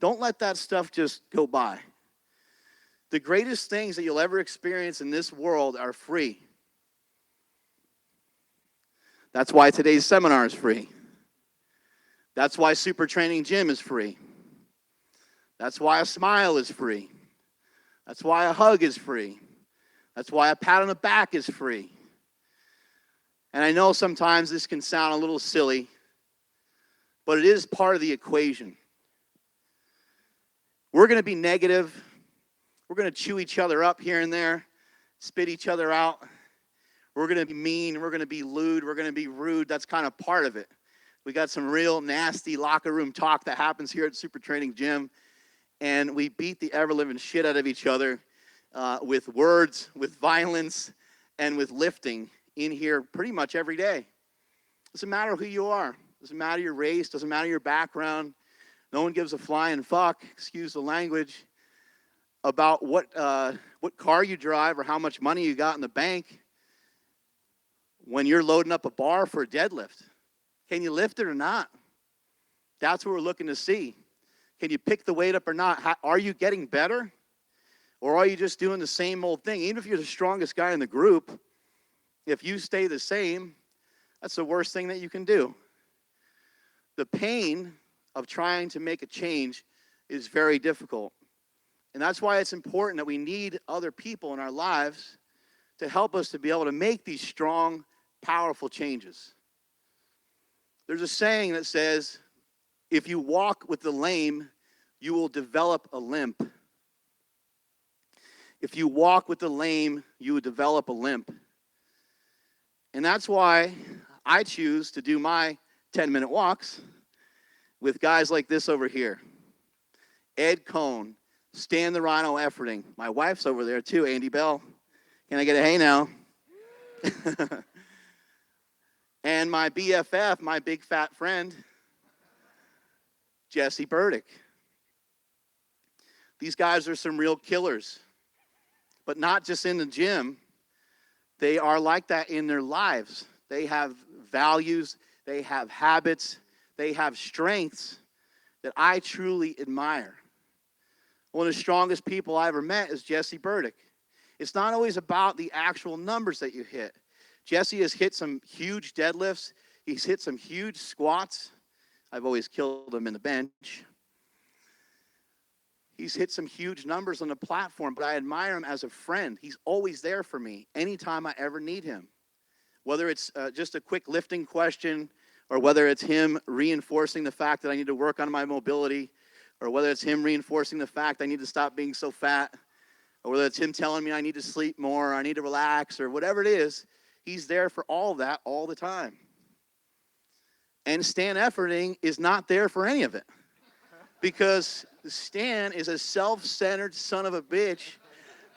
Don't let that stuff just go by. The greatest things that you'll ever experience in this world are free. That's why today's seminar is free. That's why SuperTraining Gym is free. That's why a smile is free. That's why a hug is free. That's why a pat on the back is free. And I know sometimes this can sound a little silly, but it is part of the equation. We're going to be negative. We're going to chew each other up here and there, spit each other out. We're going to be mean. We're going to be lewd. We're going to be rude. That's kind of part of it. We got some real nasty locker room talk that happens here at SuperTraining Gym, and we beat the ever-living shit out of each other with words, with violence, and with lifting in here pretty much every day. Doesn't matter who you are. Doesn't matter your race. Doesn't matter your background. No one gives a flying fuck, excuse the language, about what car you drive or how much money you got in the bank when you're loading up a bar for a deadlift. Can you lift it or not? That's what we're looking to see. Can you pick the weight up or not? Are you getting better? Or are you just doing the same old thing? Even if you're the strongest guy in the group, if you stay the same, that's the worst thing that you can do. The pain of trying to make a change is very difficult. And that's why it's important that we need other people in our lives to help us to be able to make these strong, powerful changes. There's a saying that says, if you walk with the lame, you will develop a limp. If you walk with the lame, you will develop a limp. And that's why I choose to do my 10-minute walks with guys like this over here. Ed Coan, Stan the Rhino Efferding. My wife's over there too, Andy Bell. Can I get a hey now? And my BFF, my big fat friend, Jesse Burdick. These guys are some real killers, but not just in the gym. They are like that in their lives. They have values, they have habits, they have strengths that I truly admire. One of the strongest people I ever met is Jesse Burdick. It's not always about the actual numbers that you hit. Jesse has hit some huge deadlifts. He's hit some huge squats. I've always killed him in the bench. He's hit some huge numbers on the platform, but I admire him as a friend. He's always there for me anytime I ever need him. Whether it's just a quick lifting question, or whether it's him reinforcing the fact that I need to work on my mobility, or whether it's him reinforcing the fact I need to stop being so fat, or whether it's him telling me I need to sleep more, or I need to relax, or whatever it is, he's there for all of that all the time. And Stan Efferding is not there for any of it, because Stan is a self-centered son of a bitch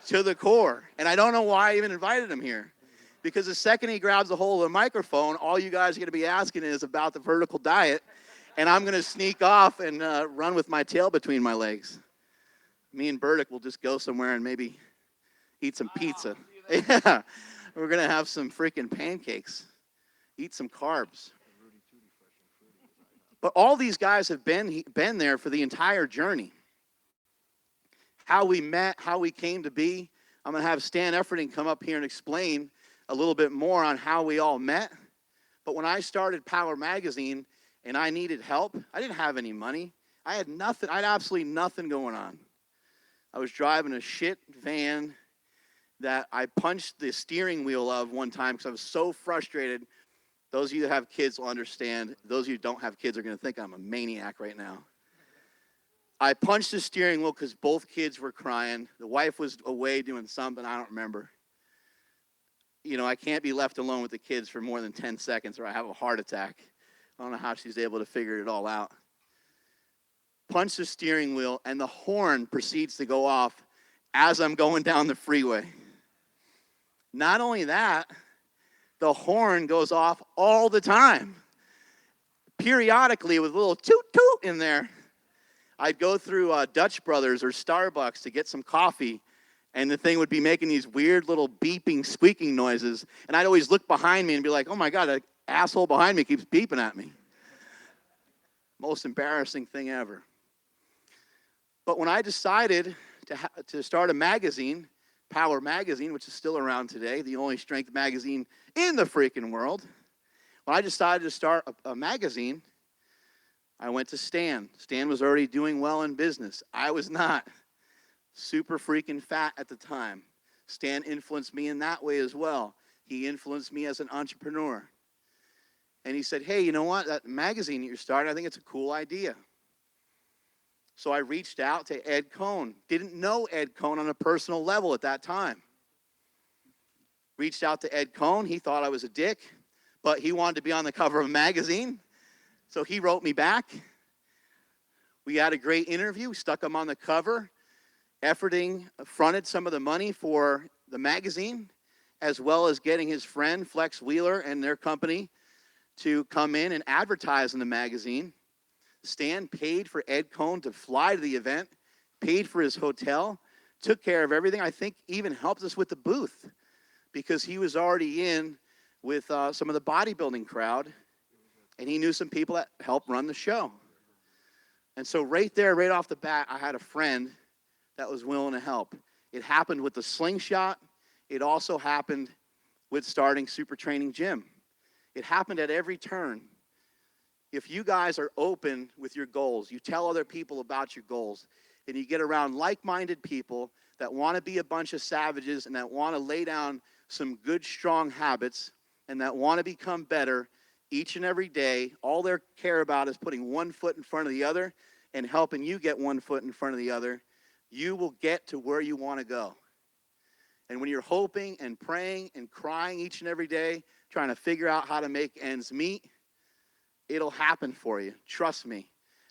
to the core. And I don't know why I even invited him here, because the second he grabs a hold of the microphone, all you guys are going to be asking is about the vertical diet, and I'm going to sneak off and run with my tail between my legs. Me and Burdick will just go somewhere and maybe eat some pizza. Yeah, we're going to have some freaking pancakes, eat some carbs. But all these guys have been there for the entire journey. How we met, how we came to be. I'm going to have Stan Efferding come up here and explain a little bit more on how we all met. But when I started Power Magazine and I needed help, I didn't have any money. I had nothing. I had absolutely nothing going on. I was driving a shit van that I punched the steering wheel of one time because I was so frustrated. Those of you that have kids will understand. Those of you who don't have kids are going to think I'm a maniac right now. I punched the steering wheel because both kids were crying. The wife was away doing something, I don't remember. You know, I can't be left alone with the kids for more than 10 seconds or I have a heart attack. I don't know how she's able to figure it all out. Punch the steering wheel, and the horn proceeds to go off as I'm going down the freeway. Not only that, the horn goes off all the time. Periodically with a little toot-toot in there. I'd go through Dutch Brothers or Starbucks to get some coffee, and the thing would be making these weird little beeping, squeaking noises, and I'd always look behind me and be like, oh my God, that asshole behind me keeps beeping at me. Most embarrassing thing ever. But when I decided to start a magazine, Power Magazine, which is still around today, the only strength magazine in the freaking world, when I decided to start a magazine, I went to Stan. Stan was already doing well in business. I was not. Super freaking fat at the time. Stan influenced me in that way as well. He influenced me as an entrepreneur. And he said, hey, you know what? That magazine that you're starting, I think it's a cool idea. So I reached out to Ed Coan. Didn't know Ed Coan on a personal level at that time. Reached out to Ed Coan. He thought I was a dick, but he wanted to be on the cover of a magazine. So he wrote me back. We had a great interview. Stuck him on the cover. Efferding fronted some of the money for the magazine, as well as getting his friend Flex Wheeler and their company to come in and advertise in the magazine. Stan paid for Ed Coan to fly to the event, paid for his hotel, took care of everything. I think even helped us with the booth because he was already in with some of the bodybuilding crowd, and he knew some people that helped run the show. And so right there, right off the bat, I had a friend that was willing to help. It happened with the Slingshot. It also happened with starting SuperTraining Gym. It happened at every turn. If you guys are open with your goals, you tell other people about your goals, and you get around like-minded people that want to be a bunch of savages and that want to lay down some good, strong habits and that want to become better each and every day, all they care about is putting one foot in front of the other and helping you get one foot in front of the other, you will get to where you want to go. And when you're hoping and praying and crying each and every day, trying to figure out how to make ends meet, it'll happen for you. Trust me.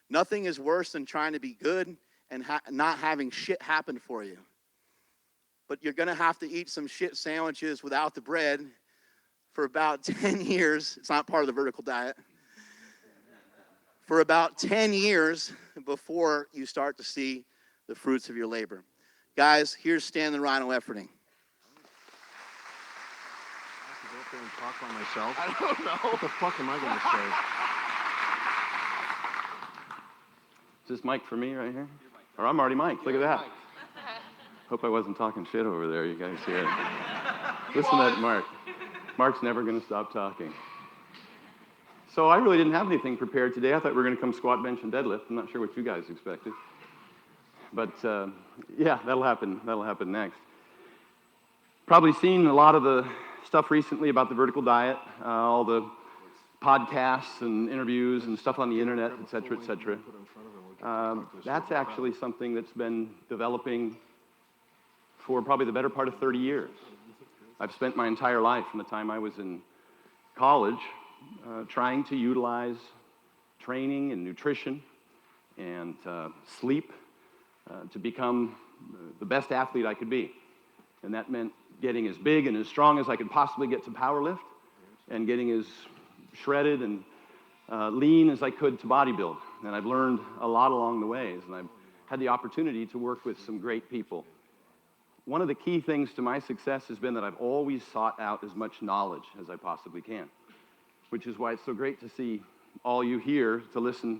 Nothing is worse than trying to be good and not having shit happen for you. But you're going to have to eat some shit sandwiches without the bread for about 10 years. It's not part of the vertical diet. For about 10 years before you start to see the fruits of your labor. Guys, here's Stan the Rhino Efferding. I have to go up there and talk by myself. I don't know. What the fuck am I going to say? Is this mic for me right here? Or I'm already mic'd. Look at that. Hope I wasn't talking shit over there, you guys here. Listen to that Mark. Mark's never going to stop talking. So I really didn't have anything prepared today. I thought we were going to come squat, bench, and deadlift. I'm not sure what you guys expected. But yeah, that'll happen. That'll happen next. Probably seen a lot of the stuff recently about the vertical diet, all the podcasts and interviews and stuff on the internet, et cetera, et cetera. That's actually something that's been developing for probably the better part of 30 years. I've spent my entire life from the time I was in college trying to utilize training and nutrition and sleep to become the best athlete I could be. And that meant getting as big and as strong as I could possibly get to powerlift and getting as shredded and lean as I could to bodybuild. And I've learned a lot along the ways, and I've had the opportunity to work with some great people. One of the key things to my success has been that I've always sought out as much knowledge as I possibly can, which is why it's so great to see all you here to listen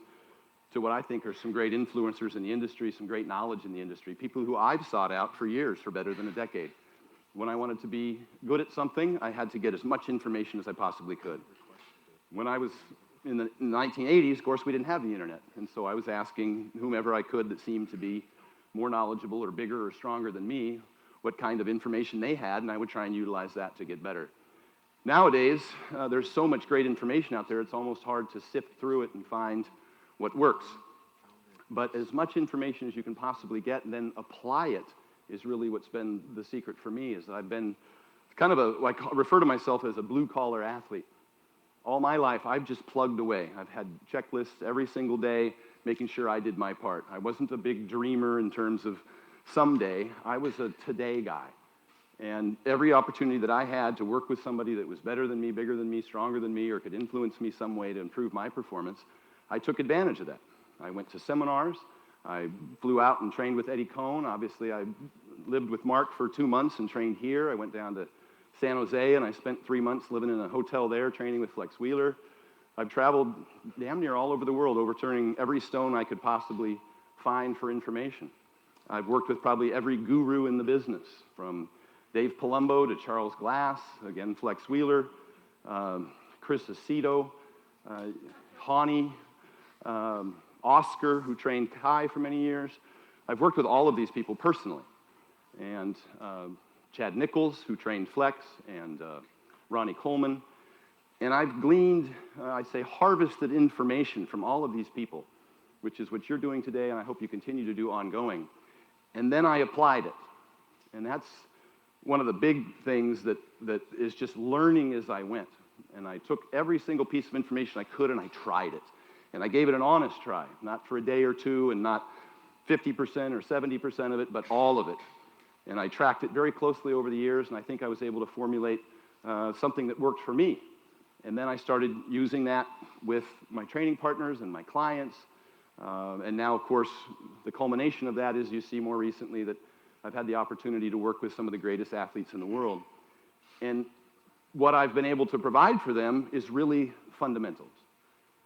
to what I think are some great influencers in the industry, some great knowledge in the industry, people who I've sought out for years, for better than a decade. When I wanted to be good at something, I had to get as much information as I possibly could. When I was in the 1980s, of course, we didn't have the internet, and so I was asking whomever I could that seemed to be more knowledgeable or bigger or stronger than me what kind of information they had, and I would try and utilize that to get better. Nowadays, there's so much great information out there, it's almost hard to sift through it and find what works. But as much information as you can possibly get and then apply it is really what's been the secret for me, is that I've been kind of I refer to myself as a blue-collar athlete. All my life, I've just plugged away. I've had checklists every single day, making sure I did my part. I wasn't a big dreamer in terms of someday. I was a today guy. And every opportunity that I had to work with somebody that was better than me, bigger than me, stronger than me, or could influence me some way to improve my performance, I took advantage of that. I went to seminars. I flew out and trained with Eddie Coan. Obviously, I lived with Mark for 2 months and trained here. I went down to San Jose, and I spent 3 months living in a hotel there, training with Flex Wheeler. I've traveled damn near all over the world, overturning every stone I could possibly find for information. I've worked with probably every guru in the business, from Dave Palumbo to Charles Glass, again, Flex Wheeler, Chris Aceto, Hani, Oscar, who trained Kai for many years. I've worked with all of these people personally. And Chad Nichols, who trained Flex, and Ronnie Coleman. And I've gleaned, I'd say, harvested information from all of these people, which is what you're doing today, and I hope you continue to do ongoing. And then I applied it. And that's one of the big things that is just learning as I went. And I took every single piece of information I could and I tried it. And I gave it an honest try, not for a day or two and not 50% or 70% of it, but all of it. And I tracked it very closely over the years, and I think I was able to formulate something that worked for me. And then I started using that with my training partners and my clients. And now, of course, the culmination of that is you see more recently that I've had the opportunity to work with some of the greatest athletes in the world. And what I've been able to provide for them is really fundamentals.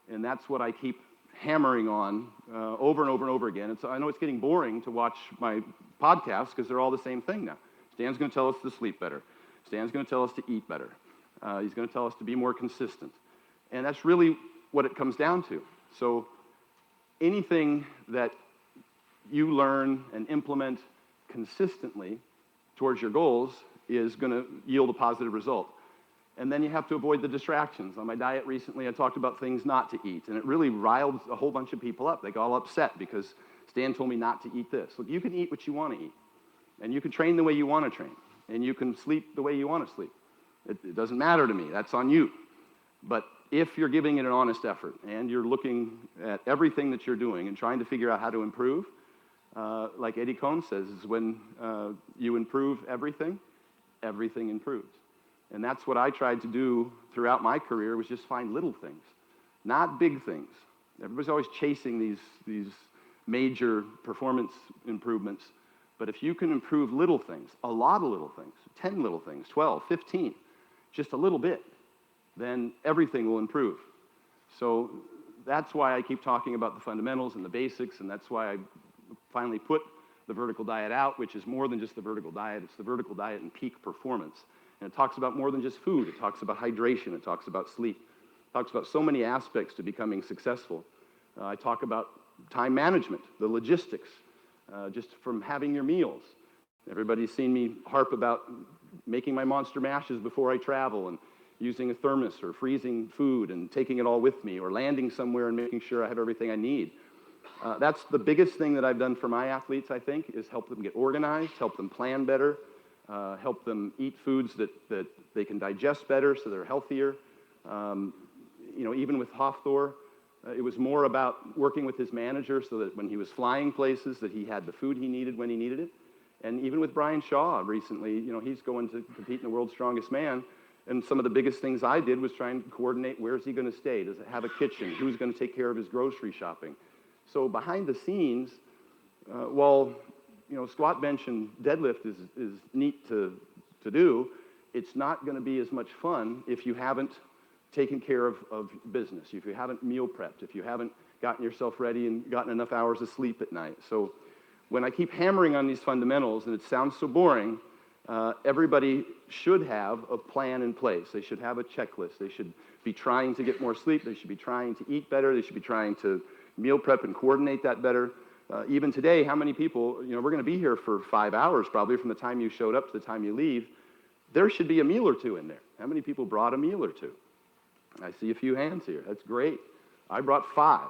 And that's what I keep hammering on over and over and over again. I know it's getting boring to watch my podcasts because they're all the same thing now. Stan's going to tell us to sleep better. Stan's going to tell us to eat better. He's going to tell us to be more consistent. And that's really what it comes down to. So anything that you learn and implement consistently towards your goals is going to yield a positive result. And then you have to avoid the distractions. On my diet recently, I talked about things not to eat, and it really riled a whole bunch of people up. They got all upset because Stan told me not to eat this. Look, you can eat what you want to eat, and you can train the way you want to train, and you can sleep the way you want to sleep. It doesn't matter to me. That's on you. But if you're giving it an honest effort, and you're looking at everything that you're doing and trying to figure out how to improve, like Eddie Coan says, is when you improve everything, everything improves. And that's what I tried to do throughout my career, was just find little things, not big things. Everybody's always chasing these major performance improvements. But if you can improve little things, a lot of little things, 10 little things, 12, 15, just a little bit, then everything will improve. So that's why I keep talking about the fundamentals and the basics, and that's why I finally put the vertical diet out, which is more than just the vertical diet. It's the vertical diet and peak performance. And it talks about more than just food. It talks about hydration. It talks about sleep. It talks about so many aspects to becoming successful. I talk about time management, the logistics, just from having your meals. Everybody's seen me harp about making my monster mashes before I travel, and using a thermos or freezing food and taking it all with me, or landing somewhere and making sure I have everything I need. That's the biggest thing that I've done for my athletes, I think, is help them get organized, help them plan better, help them eat foods that they can digest better so they're healthier. Even with Hafthor, it was more about working with his manager so that when he was flying places that he had the food he needed when he needed it. And even with Brian Shaw recently, he's going to compete in the World's Strongest Man. And some of the biggest things I did was try and coordinate, where's he going to stay? Does it have a kitchen? Who's going to take care of his grocery shopping? So behind the scenes, while squat, bench, and deadlift is neat to do, it's not going to be as much fun if you haven't taken care of business, if you haven't meal prepped, if you haven't gotten yourself ready and gotten enough hours of sleep at night. So when I keep hammering on these fundamentals, and it sounds so boring, everybody should have a plan in place. They should have a checklist. They should be trying to get more sleep. They should be trying to eat better. They should be trying to meal prep and coordinate that better. Even today, how many people, we're going to be here for 5 hours probably from the time you showed up to the time you leave. There should be a meal or two in there. How many people brought a meal or two? I see a few hands here. That's great. I brought 5.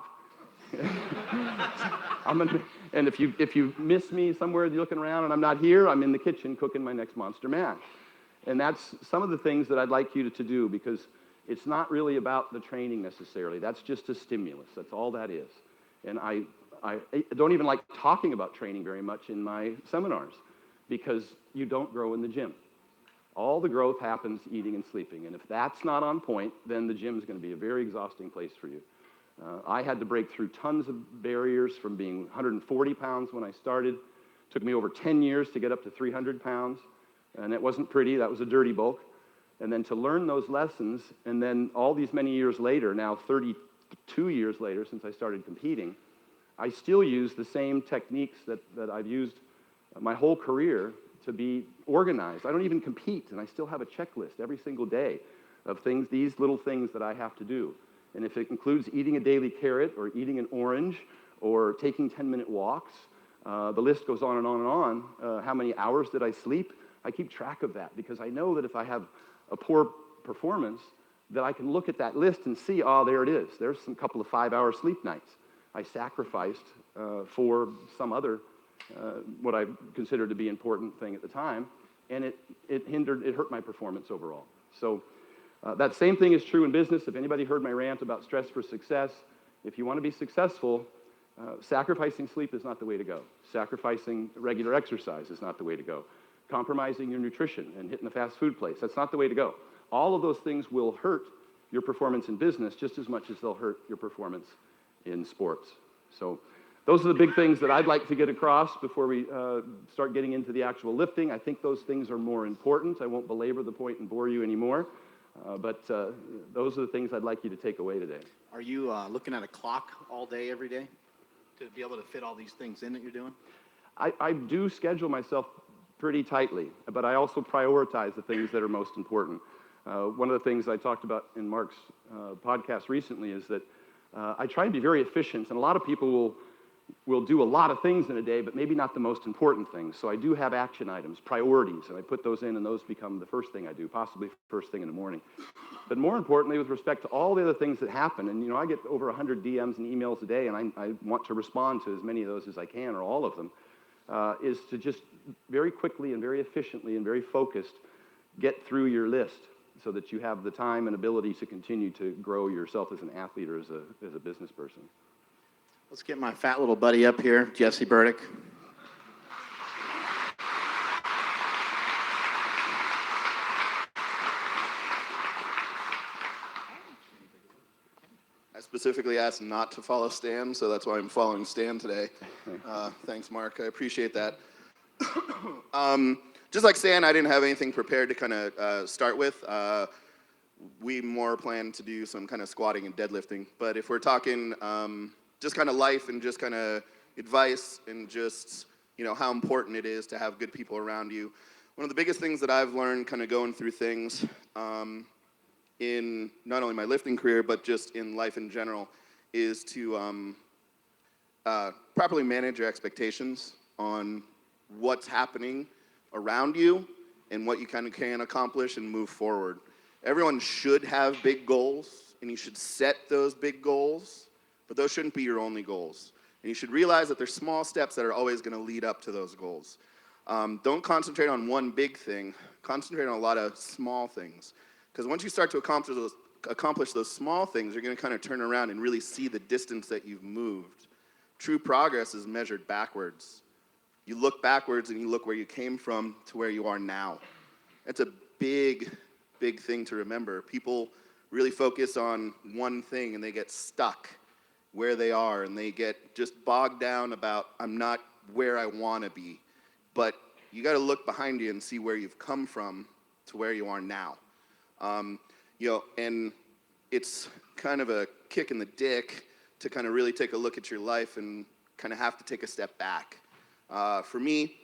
And if you miss me somewhere, you're looking around and I'm not here, I'm in the kitchen cooking my next monster mash. And that's some of the things that I'd like you to do, because it's not really about the training necessarily. That's just a stimulus. That's all that is. And I don't even like talking about training very much in my seminars, because you don't grow in the gym. All the growth happens eating and sleeping. And if that's not on point, then the gym is going to be a very exhausting place for you. I had to break through tons of barriers from being 140 pounds when I started. It took me over 10 years to get up to 300 pounds. And it wasn't pretty. That was a dirty bulk. And then to learn those lessons, and then all these many years later, now 32 years later since I started competing, I still use the same techniques that I've used my whole career to be organized. I don't even compete, and I still have a checklist every single day of things, these little things that I have to do. And if it includes eating a daily carrot or eating an orange or taking 10-minute walks, the list goes on and on and on. How many hours did I sleep? I keep track of that because I know that if I have a poor performance, that I can look at that list and see, oh, there it is. There's some couple of 5-hour sleep nights I sacrificed for some other, what I considered to be important thing at the time, and it hurt my performance overall. So that same thing is true in business. If anybody heard my rant about stress for success, if you want to be successful, sacrificing sleep is not the way to go. Sacrificing regular exercise is not the way to go. Compromising your nutrition and hitting the fast food place, that's not the way to go. All of those things will hurt your performance in business just as much as they'll hurt your performance in sports. So those are the big things that I'd like to get across before we start getting into the actual lifting. I think those things are more important. I won't belabor the point and bore you anymore, but those are the things I'd like you to take away today. Are you looking at a clock all day, every day, to be able to fit all these things in that you're doing? I do schedule myself pretty tightly, but I also prioritize the things that are most important. One of the things I talked about in Mark's podcast recently is that I try to be very efficient, and a lot of people will do a lot of things in a day, but maybe not the most important things. So I do have action items, priorities, and I put those in, and those become the first thing I do, possibly first thing in the morning. But more importantly, with respect to all the other things that happen, and I get over 100 DMs and emails a day, and I want to respond to as many of those as I can, or all of them, is to just very quickly and very efficiently and very focused get through your list so that you have the time and ability to continue to grow yourself as an athlete or as a business person. Let's get my fat little buddy up here, Jesse Burdick. I specifically asked not to follow Stan, so that's why I'm following Stan today. Thanks, Mark. I appreciate that. Just like Stan, I didn't have anything prepared to kind of start with. We more plan to do some kind of squatting and deadlifting. But if we're talking just kind of life and just kind of advice and just how important it is to have good people around you, one of the biggest things that I've learned kind of going through things in not only my lifting career, but just in life in general, is to properly manage your expectations on what's happening around you and what you kind of can accomplish and move forward. Everyone should have big goals, and you should set those big goals, but those shouldn't be your only goals. And you should realize that there's small steps that are always going to lead up to those goals. Don't concentrate on one big thing. Concentrate on a lot of small things. Because once you start to accomplish those small things, you're going to kind of turn around and really see the distance that you've moved. True progress is measured backwards. You look backwards and you look where you came from to where you are now. That's a big, big thing to remember. People really focus on one thing and they get stuck where they are and they get just bogged down about, I'm not where I want to be. But you got to look behind you and see where you've come from to where you are now. And it's kind of a kick in the dick to kind of really take a look at your life and kind of have to take a step back. For me,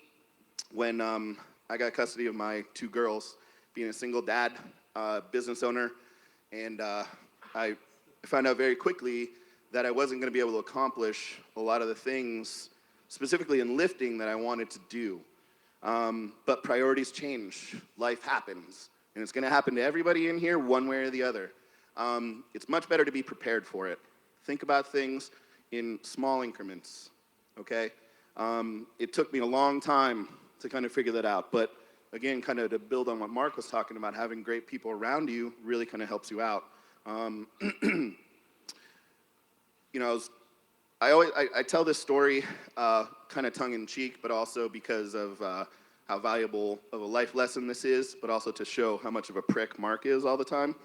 when I got custody of my 2 girls, being a single dad, business owner, and I found out very quickly that I wasn't going to be able to accomplish a lot of the things, specifically in lifting, that I wanted to do. But priorities change. Life happens. And it's going to happen to everybody in here one way or the other. It's much better to be prepared for it. Think about things in small increments, okay? It took me a long time to kind of figure that out. But again, kind of to build on what Mark was talking about, having great people around you really kind of helps you out. I tell this story kind of tongue-in-cheek, but also because of how valuable of a life lesson this is, but also to show how much of a prick Mark is all the time.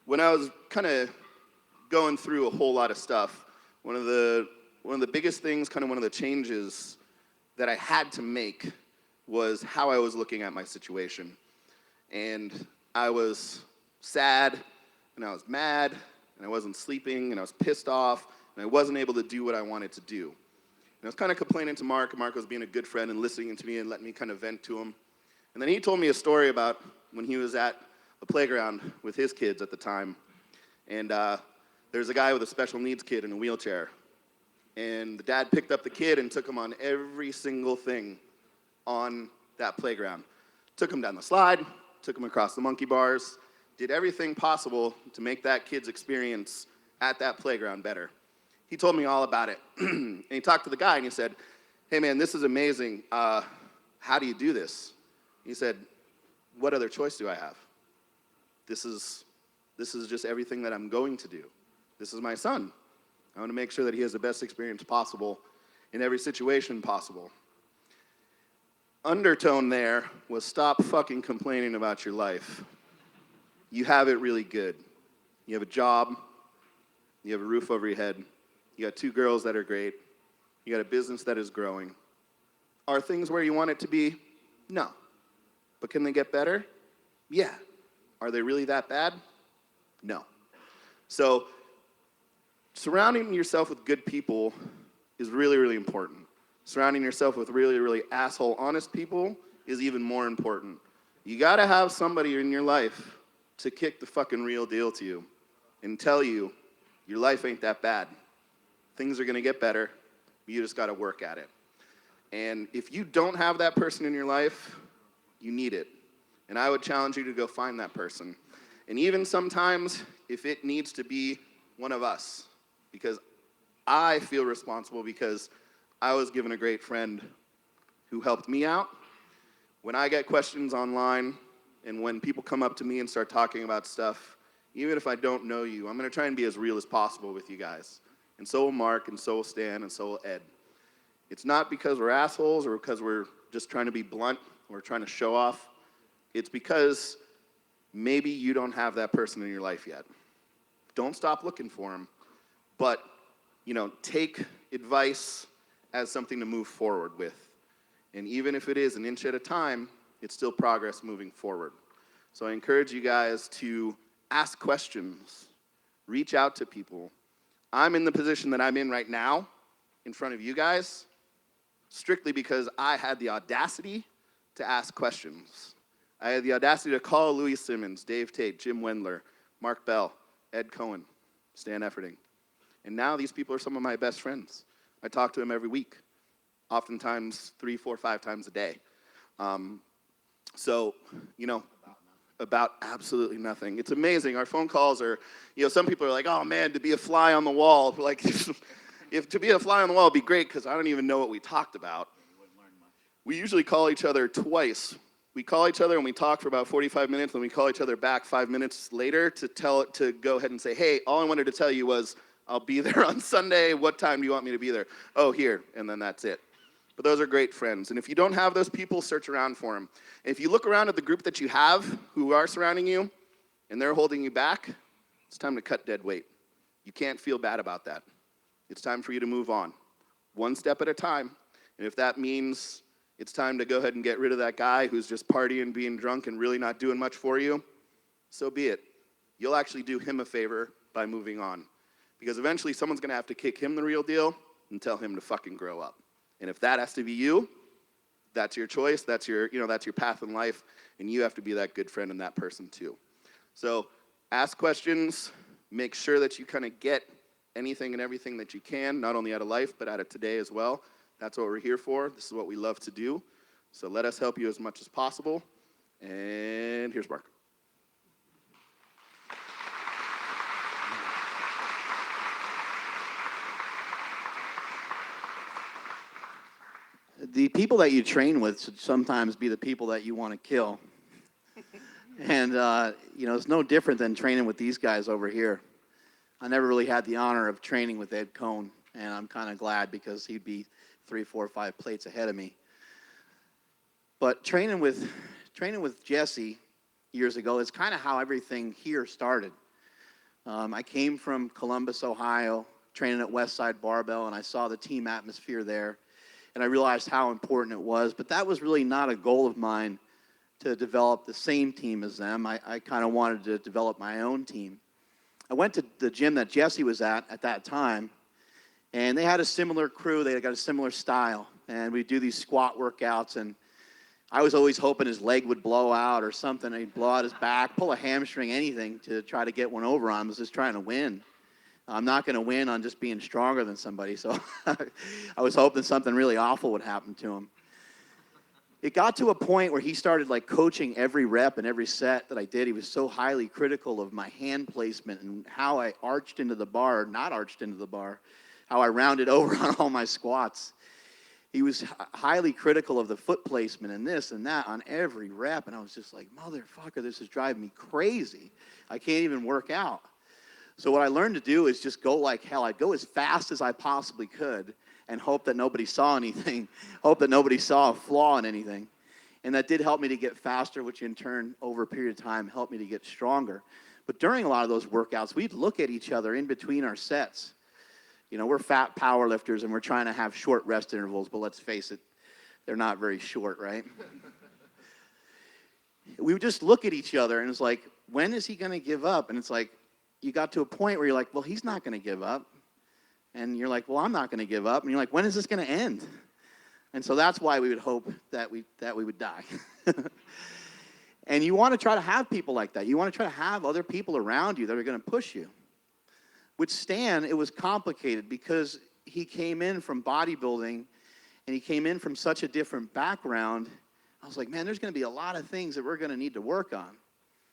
When I was kind of going through a whole lot of stuff, one of the biggest things, kind of one of the changes that I had to make was how I was looking at my situation. And I was sad, and I was mad, and I wasn't sleeping, and I was pissed off, and I wasn't able to do what I wanted to do. And I was kind of complaining to Mark, and Mark was being a good friend and listening to me and letting me kind of vent to him. And then he told me a story about when he was at the playground with his kids at the time. And there's a guy with a special needs kid in a wheelchair. And the dad picked up the kid and took him on every single thing on that playground. Took him down the slide, took him across the monkey bars, did everything possible to make that kid's experience at that playground better. He told me all about it. And he talked to the guy and he said, hey man, this is amazing. How do you do this? He said, what other choice do I have? This is just everything that I'm going to do. This is my son. I want to make sure that he has the best experience possible in every situation possible. Undertone there was stop fucking complaining about your life. You have it really good. You have a job. You have a roof over your head. You got 2 girls that are great. You got a business that is growing. Are things where you want it to be? No. But can they get better? Yeah. Are they really that bad? No. So surrounding yourself with good people is really, really important. Surrounding yourself with really, really asshole honest people is even more important. You gotta have somebody in your life to kick the fucking real deal to you and tell you your life ain't that bad. Things are gonna get better. You just gotta work at it. And if you don't have that person in your life, you need it. And I would challenge you to go find that person. And even sometimes, if it needs to be one of us, because I feel responsible because I was given a great friend who helped me out. When I get questions online and when people come up to me and start talking about stuff, even if I don't know you, I'm gonna try and be as real as possible with you guys. And so will Mark, and so will Stan, and so will Ed. It's not because we're assholes or because we're just trying to be blunt or trying to show off. It's because maybe you don't have that person in your life yet. Don't stop looking for them, but take advice as something to move forward with. And even if it is an inch at a time, it's still progress moving forward. So I encourage you guys to ask questions, reach out to people. I'm in the position that I'm in right now, in front of you guys, strictly because I had the audacity to ask questions. I had the audacity to call Louis Simmons, Dave Tate, Jim Wendler, Mark Bell, Ed Coan, Stan Efferding. And now these people are some of my best friends. I talk to them every week, oftentimes 3, 4, 5 times a day. About absolutely nothing. It's amazing. Our phone calls are, some people are like, oh man, to be a fly on the wall. Like, if to be a fly on the wall would be great because I don't even know what we talked about. We usually call each other twice. We call each other and we talk for about 45 minutes, and we call each other back 5 minutes later to go ahead and say, hey, all I wanted to tell you was I'll be there on Sunday. What time do you want me to be there? Oh, here. And then that's it. But those are great friends. And if you don't have those people, search around for them. If you look around at the group that you have who are surrounding you and they're holding you back, it's time to cut dead weight. You can't feel bad about that. It's time for you to move on, one step at a time. And if that means it's time to go ahead and get rid of that guy who's just partying, being drunk, and really not doing much for you, so be it. You'll actually do him a favor by moving on. Because eventually someone's gonna have to kick him the real deal and tell him to fucking grow up. And if that has to be you, that's your choice, that's your path in life, and you have to be that good friend and that person too. So ask questions, make sure that you kind of get anything and everything that you can, not only out of life, but out of today as well. That's what we're here for. This is what we love to do. So let us help you as much as possible. And here's Mark. The people that you train with should sometimes be the people that you want to kill. And, it's no different than training with these guys over here. I never really had the honor of training with Ed Coan, and I'm kind of glad because he'd be 3, 4, 5 plates ahead of me. But training with Jesse years ago is kind of how everything here started. I came from Columbus, Ohio, training at Westside Barbell, and I saw the team atmosphere there. And I realized how important it was, but that was really not a goal of mine to develop the same team as them. I kind of wanted to develop my own team. I went to the gym that Jesse was at that time, And they had a similar crew. They got a similar style. And we'd do these squat workouts, and I was always hoping his leg would blow out or something. He'd blow out his back, pull a hamstring, anything to try to get one over on him. I was just trying to win. I'm not going to win on just being stronger than somebody. So I was hoping something really awful would happen to him. It got to a point where he started like coaching every rep and every set that I did. He was so highly critical of my hand placement and how I arched into the bar, or not arched into the bar, how I rounded over on all my squats. He was highly critical of the foot placement and this and that on every rep. And I was just like, motherfucker, this is driving me crazy. I can't even work out. So what I learned to do is just go like hell. I'd go as fast as I possibly could and hope that nobody saw anything, hope that nobody saw a flaw in anything. And that did help me to get faster, which in turn, over a period of time, helped me to get stronger. But during a lot of those workouts, we'd look at each other in between our sets. You know, we're fat power lifters, and we're trying to have short rest intervals, but let's face it, they're not very short, right? We would just look at each other, and it's like, when is he going to give up? And it's like, you got to a point where you're like, well, he's not going to give up. And you're like, well, I'm not going to give up. And you're like, when is this going to end? And so that's why we would hope that we would die. And you want to try to have people like that. You want to try to have other people around you that are going to push you. With Stan, it was complicated because he came in from bodybuilding and he came in from such a different background. I was like, man, there's going to be a lot of things that we're going to need to work on.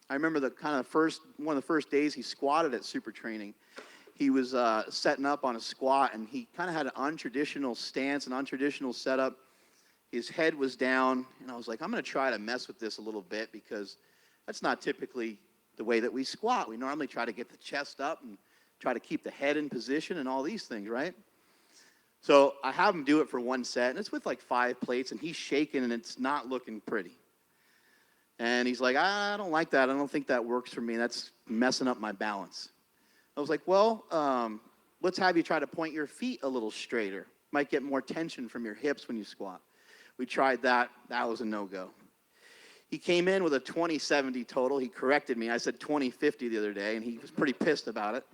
I remember one of the first days he squatted at SuperTraining. He was setting up on a squat, and he kind of had an untraditional stance, an untraditional setup. His head was down, and I was like, I'm going to try to mess with this a little bit because that's not typically the way that we squat. We normally try to get the chest up and try to keep the head in position and all these things, right? So I have him do it for one set, and it's with like 5 plates, and he's shaking, and it's not looking pretty. And he's like, I don't like that. I don't think that works for me. That's messing up my balance. I was like, well, let's have you try to point your feet a little straighter. Might get more tension from your hips when you squat. We tried that. That was a no-go. He came in with a 2070 total. He corrected me. I said 2050 the other day, and he was pretty pissed about it.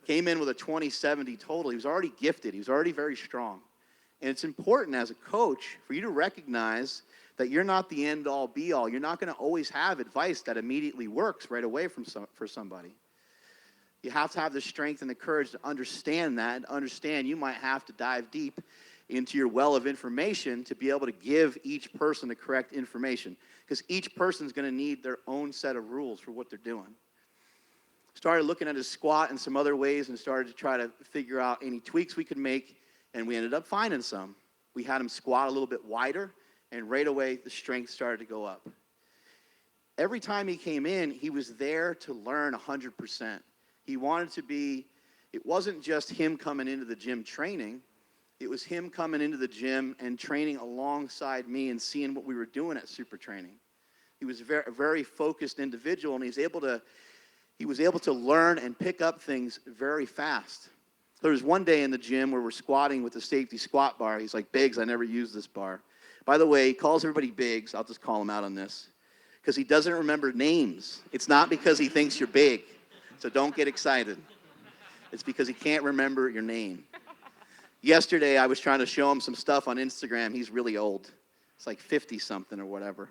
Came in with a 2070 total. He was already gifted. He was already very strong. And it's important as a coach for you to recognize that you're not the end-all, be-all. You're not going to always have advice that immediately works right away for somebody. You have to have the strength and the courage to understand that, and understand you might have to dive deep into your well of information to be able to give each person the correct information, because each person's going to need their own set of rules for what they're doing. Started looking at his squat and some other ways and started to try to figure out any tweaks we could make, and we ended up finding some. We had him squat a little bit wider, and right away the strength started to go up. Every time he came in, he was there to learn 100%. He wanted to be, it wasn't just him coming into the gym training, it was him coming into the gym and training alongside me and seeing what we were doing at SuperTraining. He was a very focused individual, and he was able to learn and pick up things very fast. There was one day in the gym where we're squatting with the safety squat bar. He's like, Biggs, I never used this bar. By the way, he calls everybody Biggs. I'll just call him out on this. Because he doesn't remember names. It's not because he thinks you're big. So don't get excited. It's because he can't remember your name. Yesterday, I was trying to show him some stuff on Instagram. He's really old. It's like 50-something or whatever.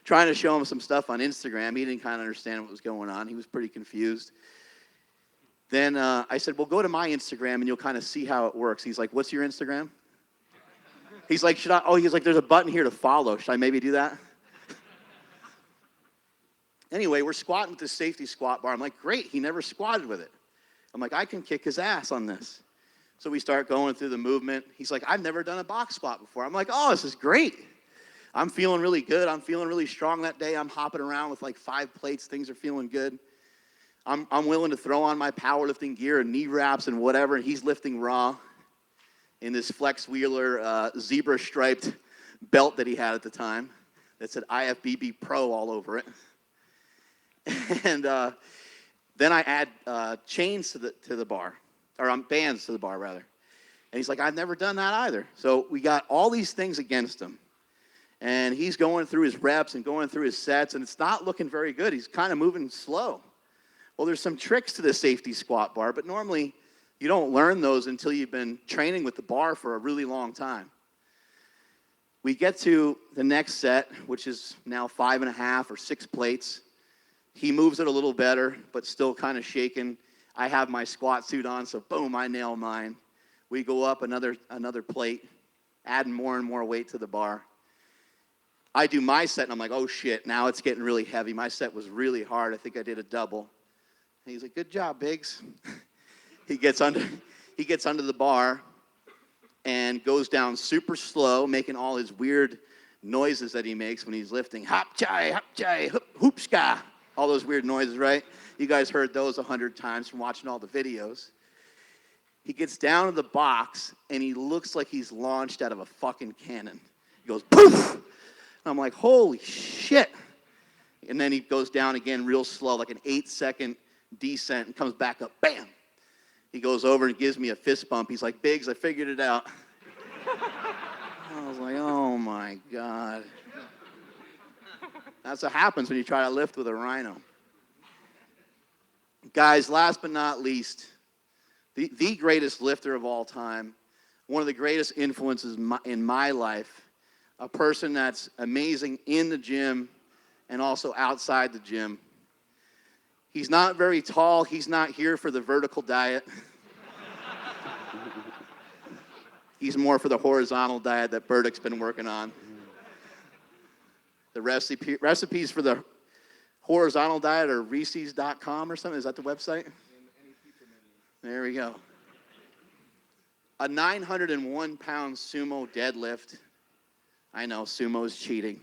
Trying to show him some stuff on Instagram. He didn't kind of understand what was going on. He was pretty confused. Then I said, well, go to my Instagram, and you'll kind of see how it works. He's like, what's your Instagram? He's like, he's like, there's a button here to follow. Should I maybe do that? Anyway, we're squatting with this safety squat bar. I'm like, great, he never squatted with it. I'm like, I can kick his ass on this. So we start going through the movement. He's like, I've never done a box squat before. I'm like, oh, this is great. I'm feeling really good. I'm feeling really strong that day. I'm hopping around with like 5 plates. Things are feeling good. I'm willing to throw on my powerlifting gear and knee wraps and whatever, and he's lifting raw in this Flex Wheeler zebra-striped belt that he had at the time that said IFBB Pro all over it. And then I add chains to the bar, or bands to the bar, rather. And he's like, I've never done that either. So we got all these things against him. And he's going through his reps and going through his sets, and it's not looking very good. He's kind of moving slow. Well, there's some tricks to the safety squat bar, but normally You don't learn those until you've been training with the bar for a really long time. We get to the next set, which is now 5.5 or 6 plates. He moves it a little better, but still kind of shaking. I have my squat suit on, so boom, I nail mine. We go up another plate, adding more and more weight to the bar. I do my set, and I'm like, oh shit, now it's getting really heavy. My set was really hard. I think I did a double. And he's like, good job, Biggs. He gets under the bar and goes down super slow, making all his weird noises that he makes when he's lifting. Hop chai, hoopska. All those weird noises, right? You guys heard those 100 times from watching all the videos. He gets down to the box, and he looks like he's launched out of a fucking cannon. He goes, poof! And I'm like, holy shit. And then he goes down again real slow, like an 8-second descent, and comes back up, bam! He goes over and gives me a fist bump. He's like, Biggs, I figured it out. I was like, oh my God. That's what happens when you try to lift with a rhino. Guys, last but not least, the greatest lifter of all time, one of the greatest influences in my life, a person that's amazing in the gym and also outside the gym. He's not very tall. He's not here for the vertical diet. He's more for the horizontal diet that Burdick's been working on. The recipes for the horizontal diet are Reese's.com or something. Is that the website? There we go. A 901-pound sumo deadlift. I know, sumo's cheating.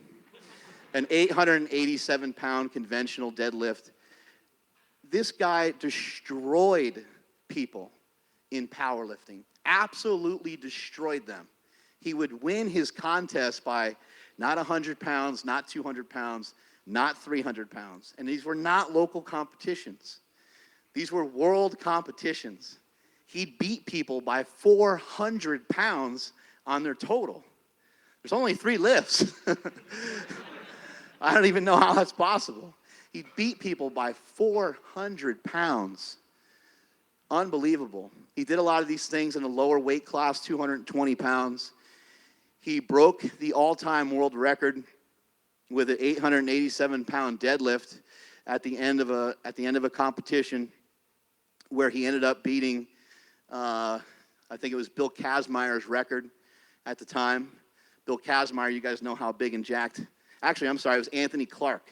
An 887-pound conventional deadlift. This guy destroyed people in powerlifting. Absolutely destroyed them. He would win his contest by not 100 pounds, not 200 pounds, not 300 pounds. And these were not local competitions. These were world competitions. He beat people by 400 pounds on their total. There's only 3 lifts. I don't even know how that's possible. He beat people by 400 pounds. Unbelievable. He did a lot of these things in the lower weight class, 220 pounds. He broke the all-time world record with an 887-pound deadlift at the end of a competition where he ended up beating, I think it was Bill Kazmaier's record at the time. Bill Kazmaier, you guys know how big and jacked. Actually, I'm sorry, it was Anthony Clark.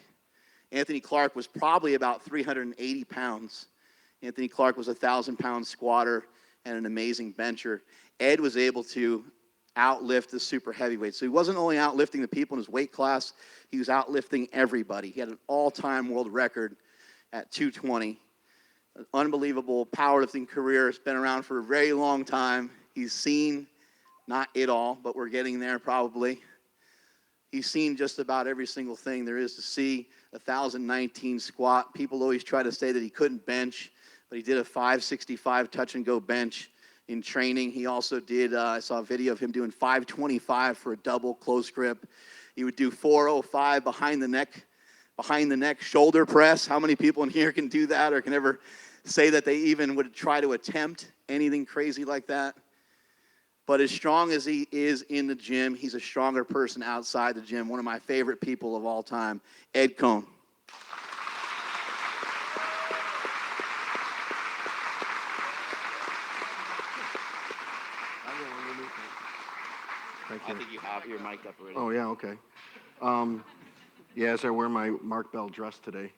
Anthony Clark was probably about 380 pounds. Anthony Clark was a 1,000-pound squatter and an amazing bencher. Ed was able to outlift the super heavyweight. So he wasn't only outlifting the people in his weight class, he was outlifting everybody. He had an all-time world record at 220. An unbelievable powerlifting career. It's been around for a very long time. He's seen, not it all, but we're getting there probably. He's seen just about every single thing there is to see. 1,019 squat. People always try to say that he couldn't bench, but he did a 565 touch and go bench in training. He also did, I saw a video of him doing 525 for a double close grip. He would do 405 behind the neck shoulder press. How many people in here can do that or can ever say that they even would try to attempt anything crazy like that? But as strong as he is in the gym, he's a stronger person outside the gym. One of my favorite people of all time, Ed Coan. Thank you. I think you have your mic up already. Oh, yeah, okay. Yeah, as I wear my Mark Bell dress today.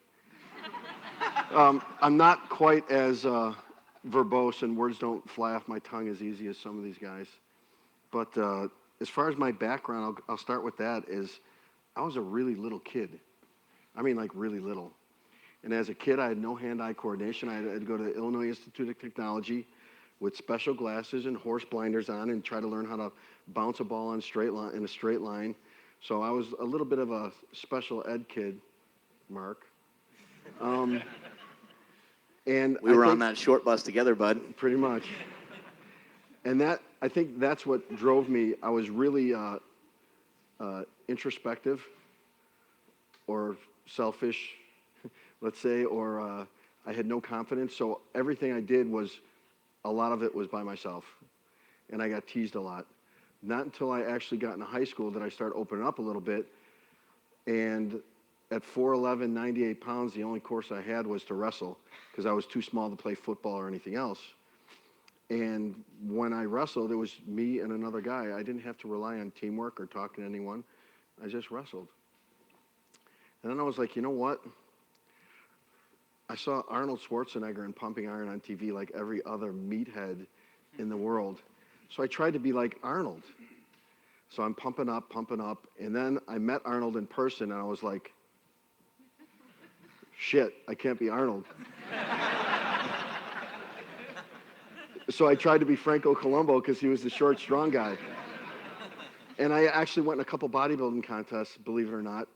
I'm not quite as verbose and words don't fly off my tongue as easy as some of these guys. But as far as my background, I'll start with that, is I was a really little kid. I mean, like really little. And as a kid, I had no hand-eye coordination. I had to go to the Illinois Institute of Technology with special glasses and horse blinders on and try to learn how to bounce a ball in a straight line. So I was a little bit of a special ed kid, Mark. And we were on that short bus together, bud. Pretty much. And I think that's what drove me. I was really introspective or selfish, let's say, or I had no confidence. So everything I did was a lot of it was by myself, and I got teased a lot. Not until I actually got into high school did I start opening up a little bit, and at 4'11", 98 pounds, the only course I had was to wrestle because I was too small to play football or anything else. And when I wrestled, it was me and another guy. I didn't have to rely on teamwork or talking to anyone. I just wrestled. And then I was like, you know what? I saw Arnold Schwarzenegger in Pumping Iron on TV like every other meathead in the world. So I tried to be like Arnold. So I'm pumping up. And then I met Arnold in person, and I was like, shit, I can't be Arnold. So I tried to be Franco Columbu because he was the short, strong guy. And I actually went in a couple bodybuilding contests, believe it or not,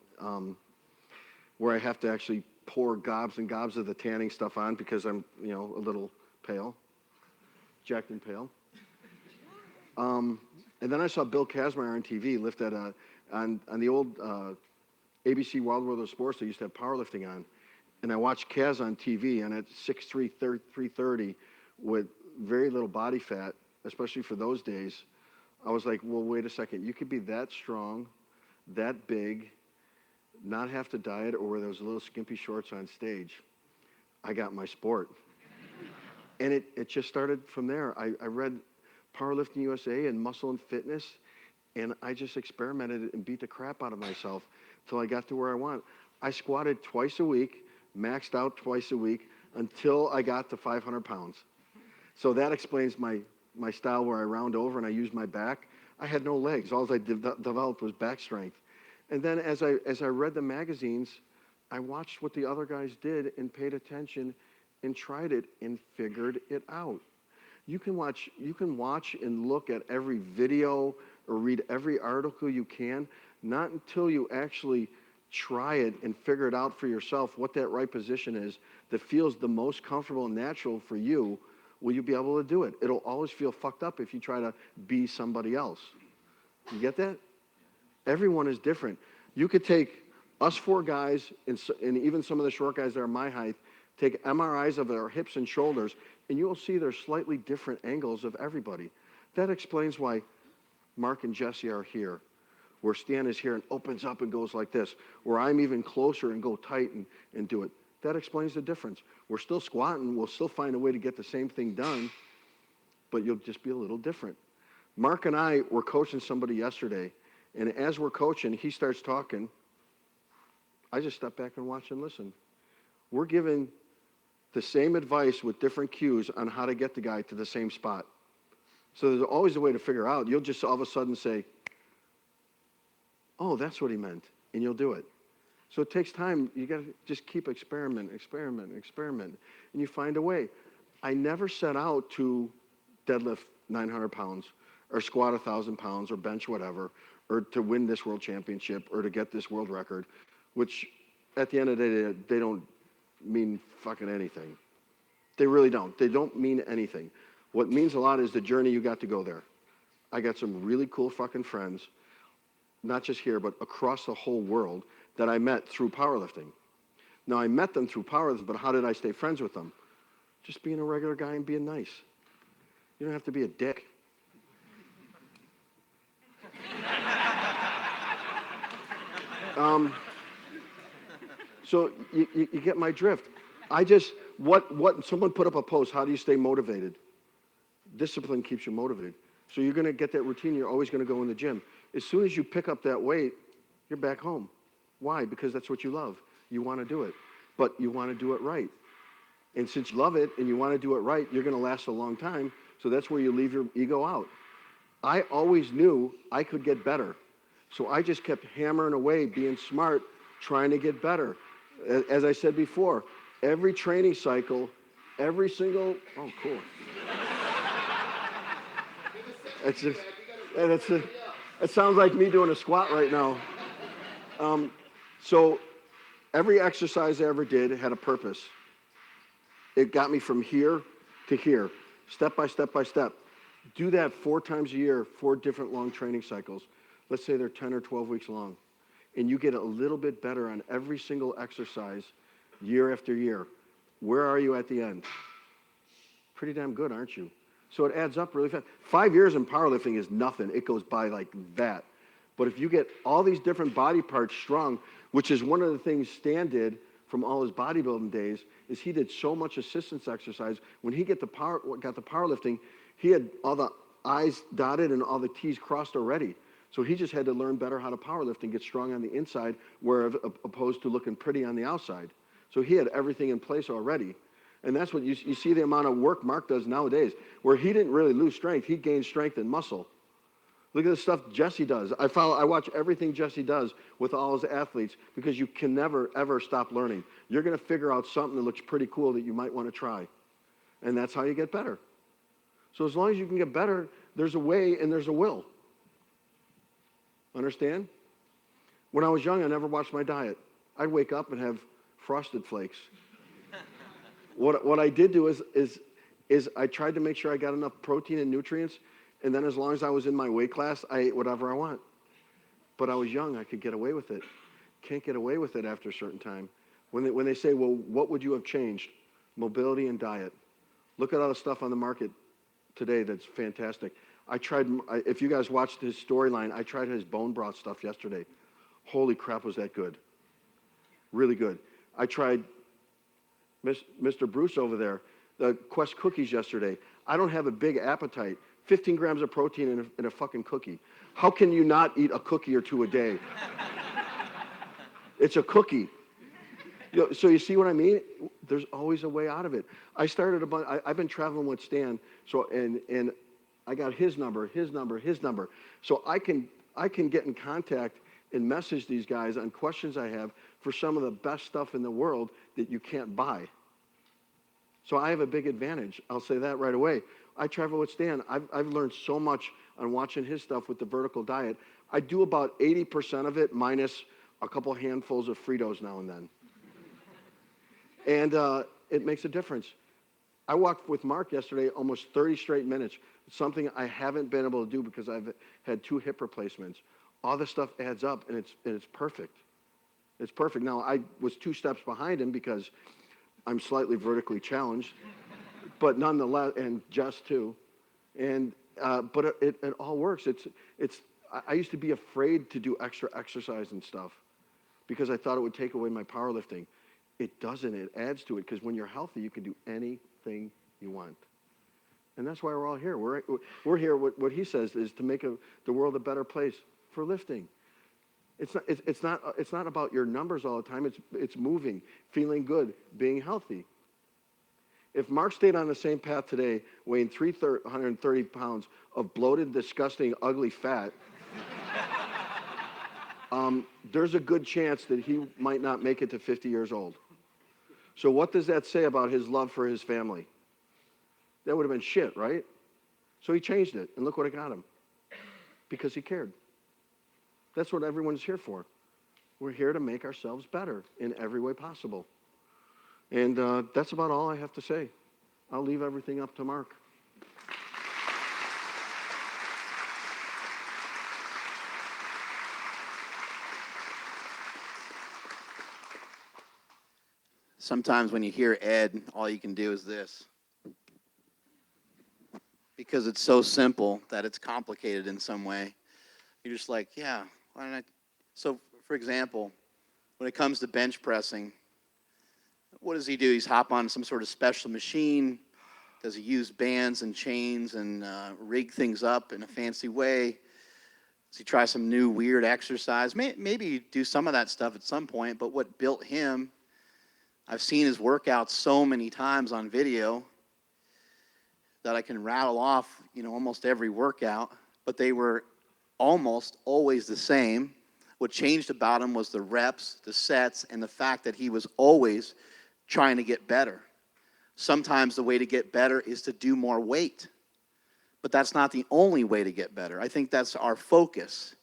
where I have to actually pour gobs and gobs of the tanning stuff on because I'm, a little pale, jacked and pale. And then I saw Bill Kazmaier on TV lift at on the old ABC Wild World of Sports. They used to have powerlifting on. And I watched Kaz on TV, and at 6'3", 330, with very little body fat, especially for those days, I was like, well, wait a second. You could be that strong, that big, not have to diet or wear those little skimpy shorts on stage. I got my sport. And it just started from there. I read Powerlifting USA and Muscle and Fitness, and I just experimented and beat the crap out of myself until I got to where I want. I squatted twice a week, maxed out twice a week, until I got to 500 pounds. So that explains my style where I round over and I use my back. I had no legs. All I developed was back strength. And then as I read the magazines, I watched what the other guys did and paid attention and tried it and figured it out. You can watch and look at every video or read every article you can, not until you actually try it and figure it out for yourself what that right position is that feels the most comfortable and natural for you. Will you be able to do it? It'll always feel fucked up if you try to be somebody else. You get that? Everyone is different. You could take us four guys and even some of the short guys that are my height, take MRIs of our hips and shoulders, and you'll see there's slightly different angles of everybody. That explains why Mark and Jesse are here, where Stan is here and opens up and goes like this, where I'm even closer and go tight and do it. That explains the difference. We're still squatting. We'll still find a way to get the same thing done, but you'll just be a little different. Mark and I were coaching somebody yesterday, and as we're coaching, he starts talking. I just step back and watch and listen. We're giving the same advice with different cues on how to get the guy to the same spot. So there's always a way to figure out. You'll just all of a sudden say, oh, that's what he meant, and you'll do it. So it takes time. You got to just keep experiment, and you find a way. I never set out to deadlift 900 pounds or squat 1,000 pounds or bench whatever or to win this world championship or to get this world record, which at the end of the day, they don't mean fucking anything. They really don't. They don't mean anything. What means a lot is the journey you got to go there. I got some really cool fucking friends, not just here, but across the whole world, that I met through powerlifting. Now, I met them through powerlifting, but how did I stay friends with them? Just being a regular guy and being nice. You don't have to be a dick. So you get my drift. What someone put up a post, how do you stay motivated? Discipline keeps you motivated. So you're going to get that routine. You're always going to go in the gym. As soon as you pick up that weight, you're back home. Why? Because that's what you love. You want to do it, but you want to do it right. And since you love it and you want to do it right, you're going to last a long time. So that's where you leave your ego out. I always knew I could get better. So I just kept hammering away, being smart, trying to get better. As I said before, every training cycle, every single, oh, cool. It sounds like me doing a squat right now. So every exercise I ever did had a purpose. It got me from here to here, step by step by step. Do that 4 times a year, 4 different long training cycles. Let's say they're 10 or 12 weeks long. And you get a little bit better on every single exercise year after year. Where are you at the end? Pretty damn good, aren't you? So it adds up really fast. 5 years in powerlifting is nothing. It goes by like that. But if you get all these different body parts strong, which is one of the things Stan did from all his bodybuilding days, is he did so much assistance exercise. When he got the powerlifting, he had all the I's dotted and all the T's crossed already. So he just had to learn better how to powerlift and get strong on the inside, opposed to looking pretty on the outside. So he had everything in place already. And that's what you see the amount of work Mark does nowadays, where he didn't really lose strength. He gained strength and muscle. Look at the stuff Jesse does. I watch everything Jesse does with all his athletes, because you can never, ever stop learning. You're going to figure out something that looks pretty cool that you might want to try. And that's how you get better. So as long as you can get better, there's a way and there's a will. Understand? When I was young, I never watched my diet. I'd wake up and have Frosted Flakes. What I did do is I tried to make sure I got enough protein and nutrients, and then as long as I was in my weight class, I ate whatever I want. But I was young, I could get away with it. Can't get away with it after a certain time. When they say, well, what would you have changed? Mobility and diet. Look at all the stuff on the market today that's fantastic. If you guys watched his storyline, I tried his bone broth stuff yesterday. Holy crap, was that good. Really good. I tried Mr. Bruce over there, the Quest cookies yesterday. I don't have a big appetite. 15 grams of protein in a fucking cookie. How can you not eat a cookie or two a day? It's a cookie. So you see what I mean? There's always a way out of it. I've been traveling with Stan, and I got his number. So I can get in contact and message these guys on questions I have for some of the best stuff in the world that you can't buy. So I have a big advantage. I'll say that right away. I travel with Stan. I've learned so much on watching his stuff with the vertical diet. I do about 80% of it minus a couple handfuls of Fritos now and then. And it makes a difference. I walked with Mark yesterday almost 30 straight minutes, something I haven't been able to do because I've had 2 hip replacements. All this stuff adds up, and it's perfect. It's perfect. Now, I was 2 steps behind him because I'm slightly vertically challenged, but nonetheless, and just too. And but it all works. I used to be afraid to do extra exercise and stuff because I thought it would take away my powerlifting. It doesn't. It adds to it, because when you're healthy, you can do anything you want. And that's why we're all here. We're here. What he says is to make the world a better place for lifting. It's not about your numbers all the time. It's moving, feeling good, being healthy. If Mark stayed on the same path today, weighing 330 pounds of bloated, disgusting, ugly fat, there's a good chance that he might not make it to 50 years old. So what does that say about his love for his family? That would have been shit, right? So he changed it, and look what it got him. Because he cared. That's what everyone's here for. We're here to make ourselves better in every way possible. And that's about all I have to say. I'll leave everything up to Mark. Sometimes when you hear Ed, all you can do is this. Because it's so simple that it's complicated in some way. You're just like, yeah, why don't I? So, for example, when it comes to bench pressing, what does he do? He's hop on some sort of special machine. Does he use bands and chains and rig things up in a fancy way? Does he try some new weird exercise? Maybe do some of that stuff at some point, but what built him, I've seen his workouts so many times on video that I can rattle off, almost every workout, but they were almost always the same. What changed about him was the reps, the sets, and the fact that he was always trying to get better. Sometimes the way to get better is to do more weight, but that's not the only way to get better. I think that's our focus,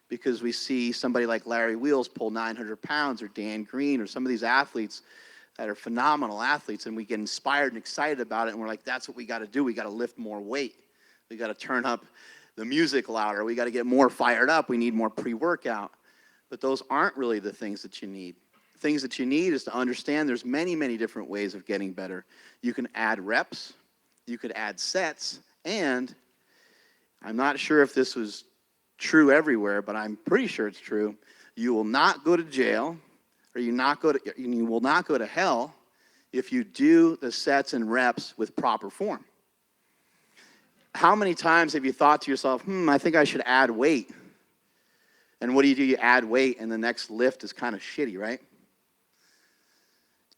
because we see somebody like Larry Wheels pull 900 pounds, or Dan Green, or some of these athletes that are phenomenal athletes, and we get inspired and excited about it, and we're like, that's what we got to do. We got to lift more weight. We got to turn up the music louder. We got to get more fired up. We need more pre-workout. But those aren't really the things that you need. The things that you need is to understand there's many, many different ways of getting better. You can add reps, you could add sets, And I'm not sure if this was true everywhere, but I'm pretty sure it's true. You will not go to jail, or you will not go to hell if you do the sets and reps with proper form. How many times have you thought to yourself, I think I should add weight? And what do? You add weight, and the next lift is kind of shitty, right?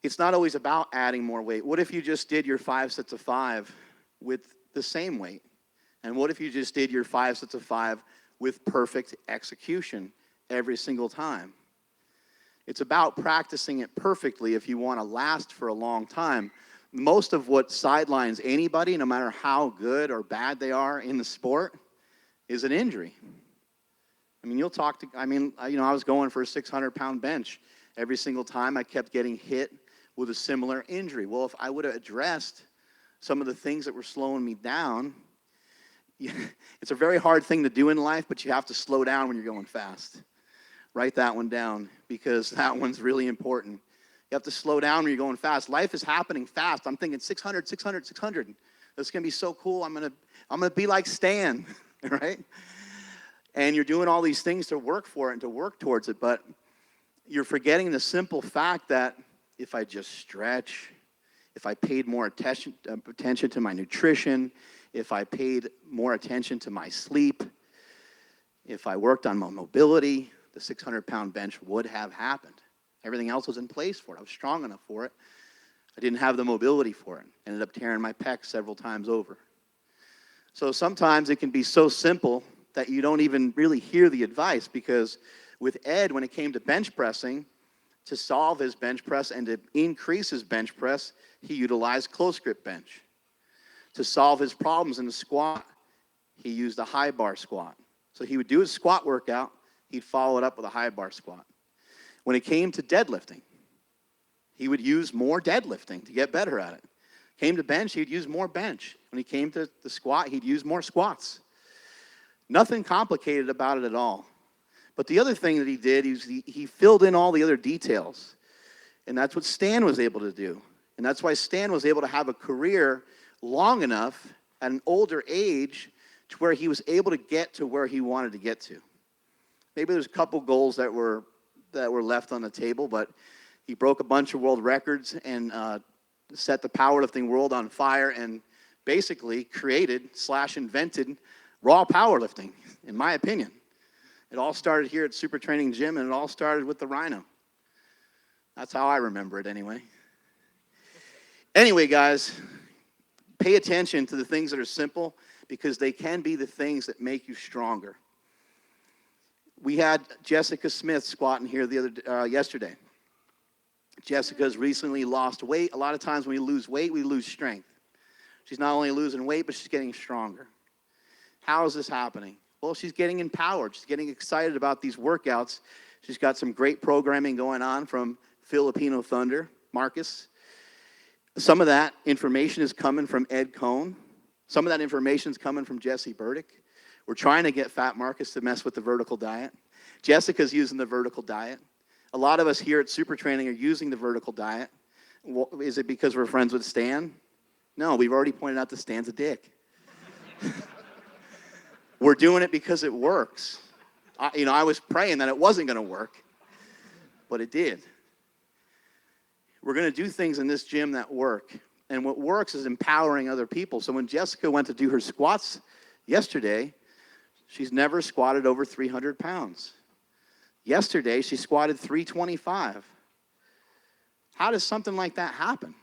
It's not always about adding more weight. What if you just did your 5 sets of 5 with the same weight? And what if you just did your 5 sets of 5 with perfect execution every single time? It's about practicing it perfectly if you want to last for a long time. Most of what sidelines anybody, no matter how good or bad they are in the sport, is an injury. I mean, I was going for a 600-pound bench. Every single time I kept getting hit with a similar injury. Well, if I would have addressed some of the things that were slowing me down, it's a very hard thing to do in life, but you have to slow down when you're going fast. Write that one down, because that one's really important. You have to slow down when you're going fast. Life is happening fast. I'm thinking 600, 600, 600. That's going to be so cool. I'm going to be like Stan, right? And you're doing all these things to work for it and to work towards it, but you're forgetting the simple fact that if I just stretch, if I paid more attention to my nutrition, if I paid more attention to my sleep, if I worked on my mobility, the 600-pound bench would have happened. Everything else was in place for it. I was strong enough for it. I didn't have the mobility for it. Ended up tearing my pec several times over. So sometimes it can be so simple that you don't even really hear the advice, because with Ed, when it came to bench pressing, to solve his bench press and to increase his bench press, he utilized close grip bench. To solve his problems in the squat, he used a high bar squat. So he would do his squat workout, he'd follow it up with a high bar squat. When it came to deadlifting, he would use more deadlifting to get better at it. Came to bench, he'd use more bench. When he came to the squat, he'd use more squats. Nothing complicated about it at all. But the other thing that he did is he filled in all the other details. And that's what Stan was able to do. And that's why Stan was able to have a career long enough at an older age to where he was able to get to where he wanted to get to. Maybe there's a couple goals that were left on the table, but he broke a bunch of world records and set the powerlifting world on fire, and basically invented raw powerlifting, in my opinion. It all started here at SuperTraining Gym, and it all started with the Rhino. That's how I remember it anyway. Anyway, guys, pay attention to the things that are simple, because they can be the things that make you stronger. We had Jessica Smith squatting here yesterday. Jessica's recently lost weight. A lot of times when we lose weight, we lose strength. She's not only losing weight, but she's getting stronger. How is this happening? Well, she's getting empowered. She's getting excited about these workouts. She's got some great programming going on from Filipino Thunder, Marcus. Some of that information is coming from Ed Coan. Some of that information is coming from Jesse Burdick. We're trying to get Fat Marcus to mess with the vertical diet. Jessica's using the vertical diet. A lot of us here at SuperTraining are using the vertical diet. Is it because we're friends with Stan? No, we've already pointed out that Stan's a dick. We're doing it because it works. I was praying that it wasn't going to work, but it did. We're going to do things in this gym that work. And what works is empowering other people. So when Jessica went to do her squats yesterday, she's never squatted over 300 pounds. Yesterday, she squatted 325. How does something like that happen?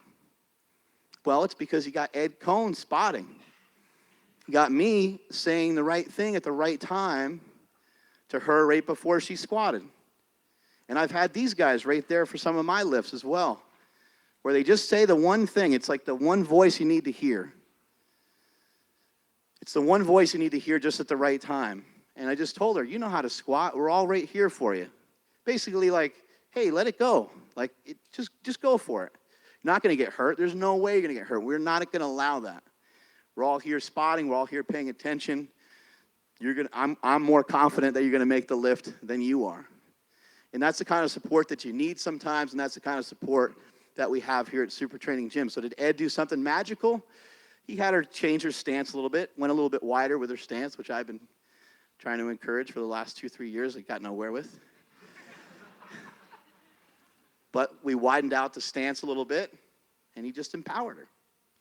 Well, it's because you got Ed Coan spotting. You got me saying the right thing at the right time to her right before she squatted. And I've had these guys right there for some of my lifts as well, where they just say the one thing. It's like the one voice you need to hear. It's the one voice you need to hear just at the right time. And I just told her, you know how to squat. We're all right here for you. Basically like, hey, let it go. Like, just go for it. You're not going to get hurt. There's no way you're going to get hurt. We're not going to allow that. We're all here spotting. We're all here paying attention. I'm more confident that you're going to make the lift than you are. And that's the kind of support that you need sometimes, and that's the kind of support that we have here at SuperTraining Gym. So did Ed do something magical? he had her change her stance a little bit, went a little bit wider with her stance, which I've been trying to encourage for the last 2-3 years. I got nowhere with. But we widened out the stance a little bit, and he just empowered her.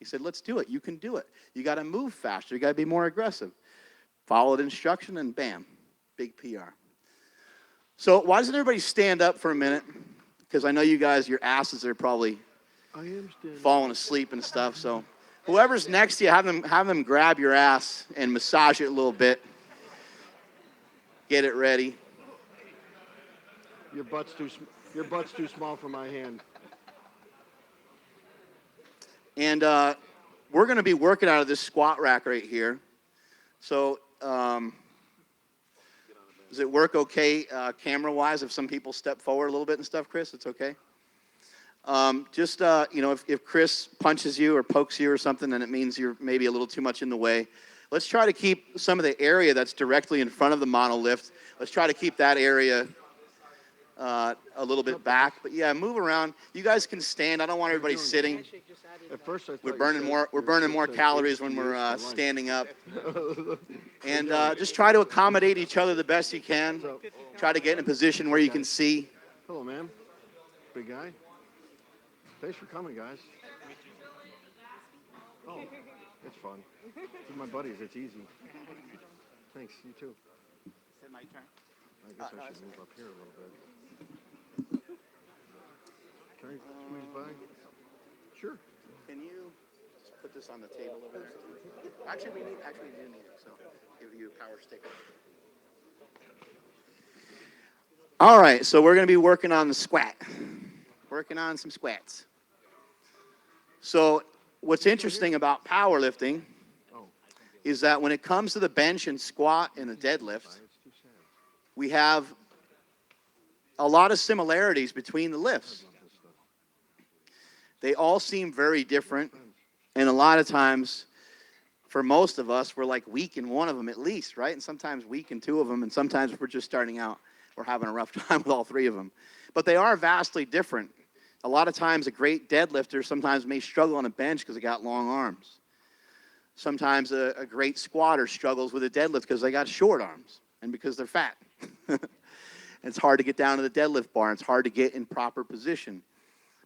He said, let's do it. You can do it. You got to move faster. You got to be more aggressive. Followed instruction, and bam, big PR. So why doesn't everybody stand up for a minute? Because I know you guys, your asses are probably falling asleep and stuff. So whoever's next to you, have them grab your ass and massage it a little bit. Get it ready. Your butt's too small for my hand. And we're going to be working out of this squat rack right here. So does it work okay camera-wise if some people step forward a little bit and stuff, Chris? It's okay? If Chris punches you or pokes you or something, then it means you're maybe a little too much in the way. Let's try to keep some of the area that's directly in front of the monolift. Let's try to keep that area a little bit back. But yeah, move around. You guys can stand. I don't want everybody sitting. At first, I thought We're burning more calories when we're standing up. And just try to accommodate each other the best you can. Try to get in a position where you can see. Hello, man. Big guy. Thanks for coming, guys. Oh, it's fun. With my buddies, it's easy. Thanks, you too. Is it my turn? I guess I should move up here a little bit. Can I squeeze by? Sure. Can you just put this on the table over there? Actually, we do need it, so give you a power stick. All right, so we're going to be working on the squat. Working on some squats. So what's interesting about powerlifting is that when it comes to the bench and squat and the deadlift, we have a lot of similarities between the lifts. They all seem very different, and a lot of times, for most of us, we're like weak in one of them at least, right? And sometimes weak in two of them, and sometimes we're just starting out. We're having a rough time with all three of them. But they are vastly different. A lot of times, a great deadlifter sometimes may struggle on a bench because they got long arms. Sometimes a great squatter struggles with a deadlift because they got short arms and because they're fat. It's hard to get down to the deadlift bar. It's hard to get in proper position.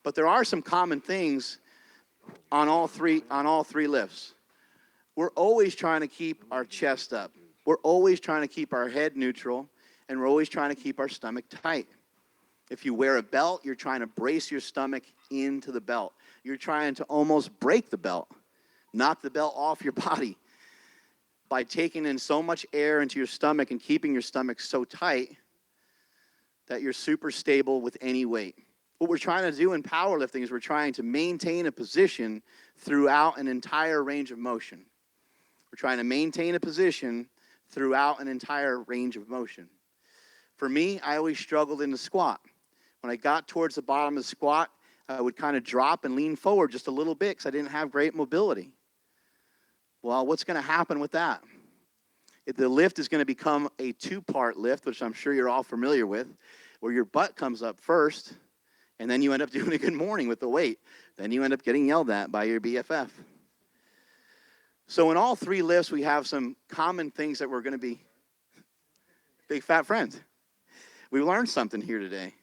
But there are some common things on all three lifts. We're always trying to keep our chest up. We're always trying to keep our head neutral, and we're always trying to keep our stomach tight. If you wear a belt, you're trying to brace your stomach into the belt. You're trying to almost break the belt, knock the belt off your body by taking in so much air into your stomach and keeping your stomach so tight that you're super stable with any weight. What we're trying to do in powerlifting is we're trying to maintain a position throughout an entire range of motion. We're trying to maintain a position throughout an entire range of motion. For me, I always struggled in the squat. When I got towards the bottom of the squat, I would kind of drop and lean forward just a little bit because I didn't have great mobility. Well, what's going to happen with that? The lift is going to become a two-part lift, which I'm sure you're all familiar with, where your butt comes up first, and then you end up doing a good morning with the weight. Then you end up getting yelled at by your BFF. So in all three lifts, we have some common things that we're going to be big fat friends. We learned something here today.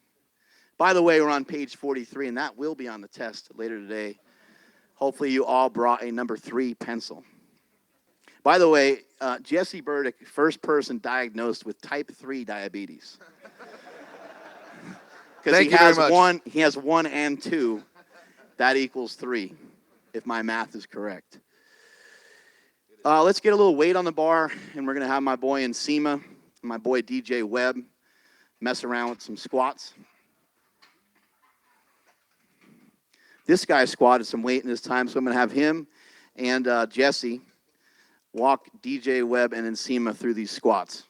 By the way, we're on page 43, and that will be on the test later today. Hopefully you all brought a number 3 pencil. By the way, Jesse Burdick, first person diagnosed with type 3 diabetes. Because he has 1 and 2. That equals 3, if my math is correct. Let's get a little weight on the bar, and we're going to have my boy Nsima and my boy DJ Webb mess around with some squats. This guy squatted some weight in his time, so I'm going to have him and Jesse walk DJ Webb and Nsima through these squats.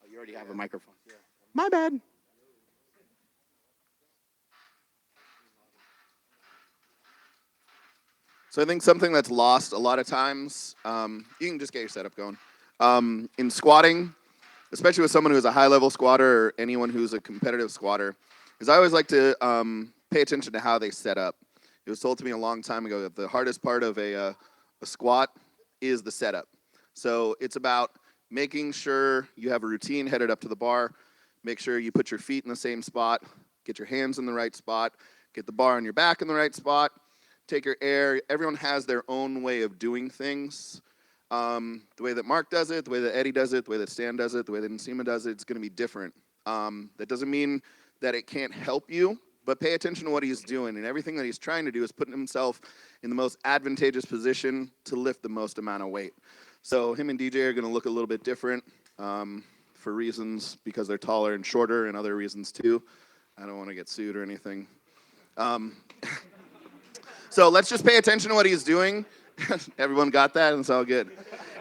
Oh, you already have a microphone. Yeah. My bad. So I think something that's lost a lot of times, you can just get your setup going. In squatting, especially with someone who's a high-level squatter or anyone who's a competitive squatter, is I always like to pay attention to how they set up. It was told to me a long time ago that the hardest part of a squat is the setup. So it's about making sure you have a routine headed up to the bar, make sure you put your feet in the same spot, get your hands in the right spot, get the bar on your back in the right spot, take your air. Everyone has their own way of doing things. The way that Mark does it, the way that Eddie does it, the way that Stan does it, the way that Nsima does it, it's going to be different. That doesn't mean that it can't help you, but pay attention to what he's doing. And everything that he's trying to do is putting himself in the most advantageous position to lift the most amount of weight. So him and DJ are going to look a little bit different for reasons because they're taller and shorter and other reasons too. I don't want to get sued or anything. So let's just pay attention to what he's doing. Everyone got that? It's all good.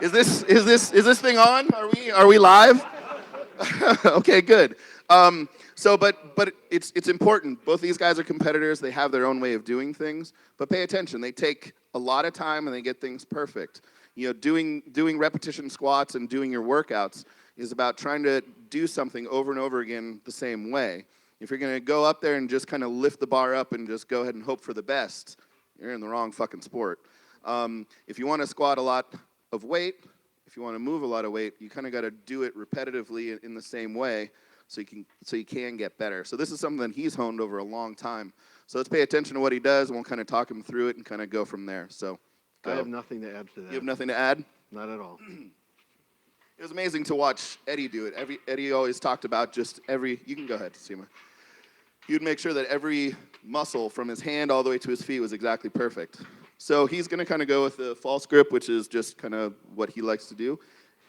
Is this thing on? Are we live? Okay, good. But it's important. Both these guys are competitors. They have their own way of doing things. But pay attention. They take a lot of time and they get things perfect. You know, doing repetition squats and doing your workouts is about trying to do something over and over again the same way. If you're going to go up there and just kind of lift the bar up and just go ahead and hope for the best, you're in the wrong fucking sport. If you want to squat a lot of weight, if you want to move a lot of weight, you kind of got to do it repetitively in the same way so you can get better. So this is something that he's honed over a long time. So let's pay attention to what he does, and we'll kind of talk him through it and kind of go from there. So go. I have nothing to add to that. You have nothing to add? Not at all. It was amazing to watch Eddie do it. Eddie always talked about just you can go ahead, Nsima. He would make sure that every muscle from his hand all the way to his feet was exactly perfect. So he's going to kind of go with the false grip, which is just kind of what he likes to do.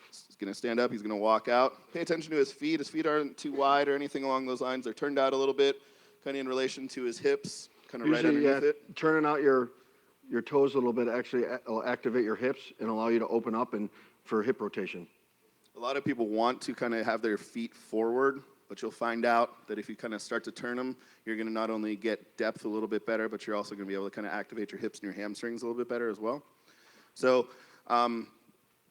He's going to stand up. He's going to walk out. Pay attention to his feet. His feet aren't too wide or anything along those lines. They're turned out a little bit, kind of in relation to his hips, kind of right underneath it. Turning out your toes a little bit actually will activate your hips and allow you to open up and for hip rotation. A lot of people want to kind of have their feet forward, but you'll find out that if you kind of start to turn them, you're going to not only get depth a little bit better, but you're also going to be able to kind of activate your hips and your hamstrings a little bit better as well. So